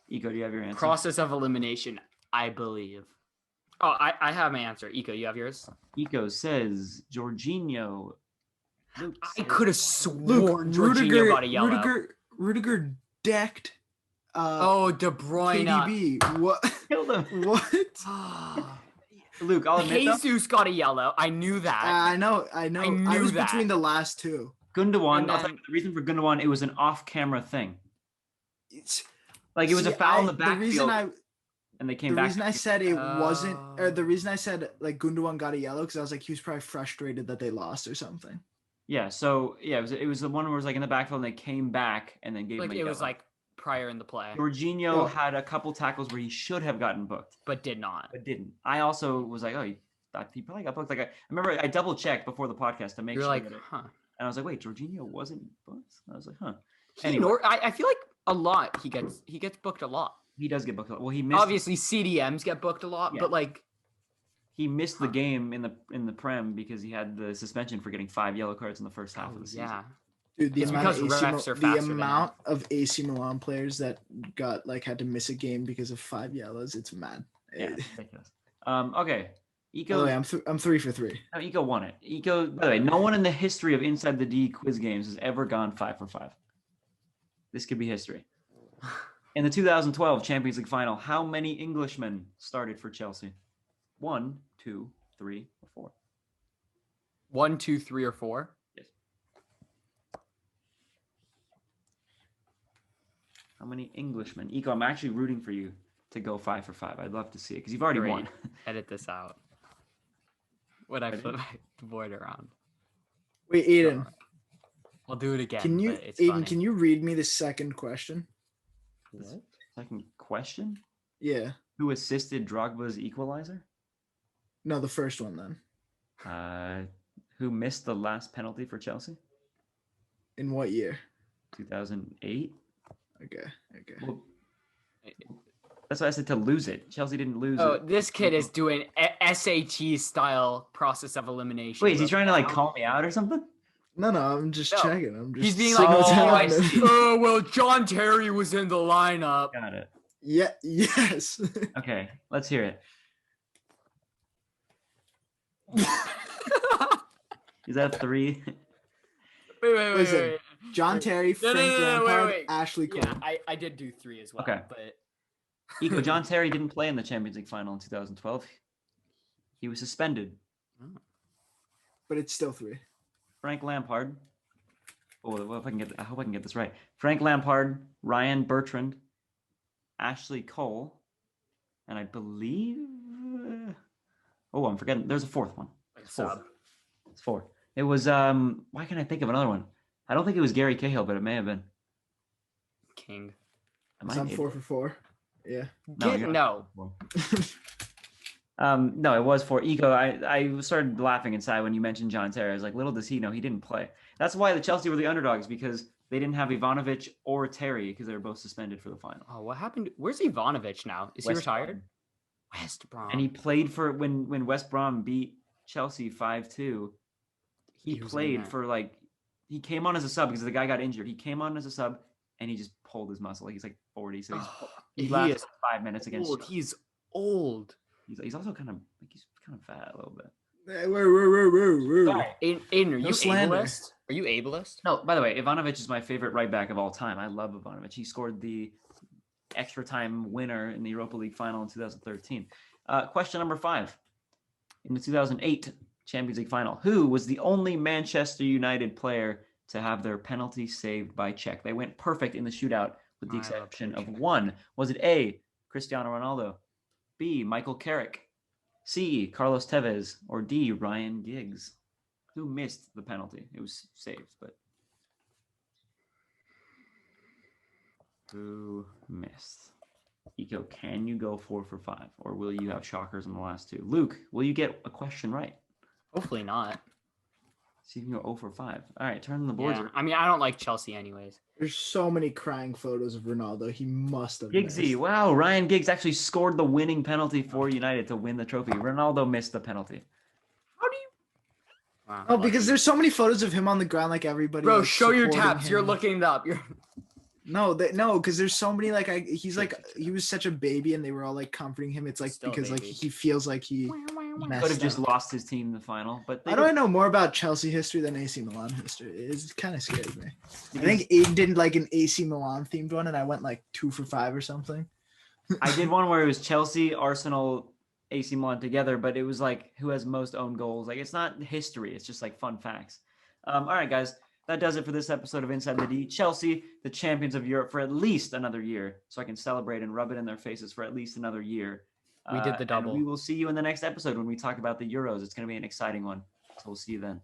Eco, do you have your answer? Process of elimination, I believe. Oh, I have my answer. Eco, you have yours? Eco says Jorginho. Luke I says- could have sworn Jorginho Rudiger, got a yellow. Rudiger decked. Oh, De Bruyne. KDB. What? killed him. What? Luke, I'll admit though, Jesus got a yellow. I knew that. I know. I I knew was that. between the last two. Gundogan. And I'll tell then- you the reason for Gundogan, it was an off-camera thing. It's, Like it was a see, foul in the The backfield, reason and they came the back. reason I said it wasn't, or Oh. the reason I said like Gundogan got a yellow, because I was like he was probably frustrated that they lost or something. Yeah. So yeah, it was the one where it was like in the backfield, and they came back and then gave Like him a it was yellow. like prior in the play, Jorginho Well- had a couple tackles where he should have gotten booked, but did not. but didn't. I also was like, oh, he probably got booked. Like I remember I double checked before the podcast to make You're sure. like, that it- huh. and I was like, wait, Jorginho wasn't booked. I was like, huh. He Anyway. I feel like a lot he gets booked a lot. He does get booked. Well, he missed. Obviously CDMs get booked a lot, Yeah. but like He missed the Huh. game in the Prem because he had the suspension for getting 5 yellow cards in the first half of the season. yeah. Dude, It's because refs are the faster than amount of AC Milan players that had to miss a game because of 5 yellows, it's mad. Yeah, it's ridiculous. Okay. By the way, Eco, I'm 3 for 3. no, Eco won it. Eco, by the way, no one in the history of Inside the D quiz games has ever gone 5 for 5. This could be history. In the 2012 Champions League final, how many Englishmen started for Chelsea? 1, 2, 3, or 4? 1, 2, 3, or 4. Yes. How many Englishmen? Eco, I'm actually rooting for you to go 5 for 5. I'd love to see it because you've already Great. won. Edit this out. When I flip my board around. Wait, Aiden, I'll do it again. can you But it's Aiden, funny. can you read me the second question? What? Second question. Yeah. Who assisted Drogba's equalizer? No, the first one then. Who missed the last penalty for Chelsea? In what year? 2008. Okay. Well, that's why I said to lose it. Chelsea didn't lose Oh, it. this kid is doing SAT style process of elimination. Wait, is he bro. trying to like call me out or something? No, I'm just No. checking. I'm just He's being seeing like, what's oh, I happening. see. Oh, well, John Terry was in the lineup. Got it. Yeah, yes. Okay, let's hear it. Is that 3? Wait. Listen, John Terry, No, Frank Lampard, wait. Ashley Cole. Yeah, I did do 3 as well. Okay. But Eco, John Terry didn't play in the Champions League final in 2012. He was suspended. But it's still 3. Frank Lampard. Oh, well, I hope I can get this right. Frank Lampard, Ryan Bertrand, Ashley Cole, and I believe. I'm forgetting. There's a 4th one. It's 4. It's 4. It was. Why can't I think of another one? I don't think it was Gary Cahill, but it may have been. King. Am I So I'm an 4 idiot? for 4. Yeah. you're No. not. No, it was 4. Eco, I started laughing inside when you mentioned John Terry. I was like, little does he know he didn't play. That's why the Chelsea were the underdogs, because they didn't have Ivanovic or Terry because they were both suspended for the final. Oh, what happened? Where's Ivanovic now? Is he West retired? Brom. West Brom. And he played for when West Brom beat Chelsea 5-2. He He was in played there. for he came on as a sub because the guy got injured. He came on as a sub and he just pulled his muscle. He's like 40, so he He lasted is 5 minutes against. old. He's old. He's also kind of fat a little bit. Hey, whoa. Aiden, are No you slander. ableist? Are you ableist? No, by the way, Ivanovic is my favorite right back of all time. I love Ivanovic. He scored the extra time winner in the Europa League final in 2013. Question number 5. In the 2008 Champions League final, who was the only Manchester United player to have their penalty saved by Czech? They went perfect in the shootout with the I love exception of Czech. 1. Was it A, Cristiano Ronaldo, B, Michael Carrick, C, Carlos Tevez, or D, Ryan Giggs? Who missed the penalty? It was saved, but who missed? Eco, can you go 4 for 5, or will you have shockers in the last 2? Luke, will you get a question right? Hopefully not. See if you can go 0 for 5. All right, turn the boards. Yeah. I mean, I don't like Chelsea anyways. There's so many crying photos of Ronaldo. He must have Giggsy, missed. wow, Ryan Giggs actually scored the winning penalty for United to win the trophy. Ronaldo missed the penalty. How do you? Wow, Oh, because lucky. there's so many photos of him on the ground, like everybody. Bro, like, show your supporting tabs. You're him. looking it up. You're. No, because there's so many he was such a baby and they were all like comforting him. It's like Still a because like baby. he feels like he Could messed have just up. lost his team in the final, but they How do I know more about Chelsea history than AC Milan history? It kind of scares me. I because think Aiden did like an AC Milan themed one, and I went like 2 for 5 or something. I did one where it was Chelsea, Arsenal, AC Milan together, but it was like who has most own goals. Like it's not history; it's just like fun facts. All right, guys, that does it for this episode of Inside the D. Chelsea, the champions of Europe for at least another year, so I can celebrate and rub it in their faces for at least another year. We did the and double. we will see you in the next episode when we talk about the Euros. It's going to be an exciting one. So we'll see you then.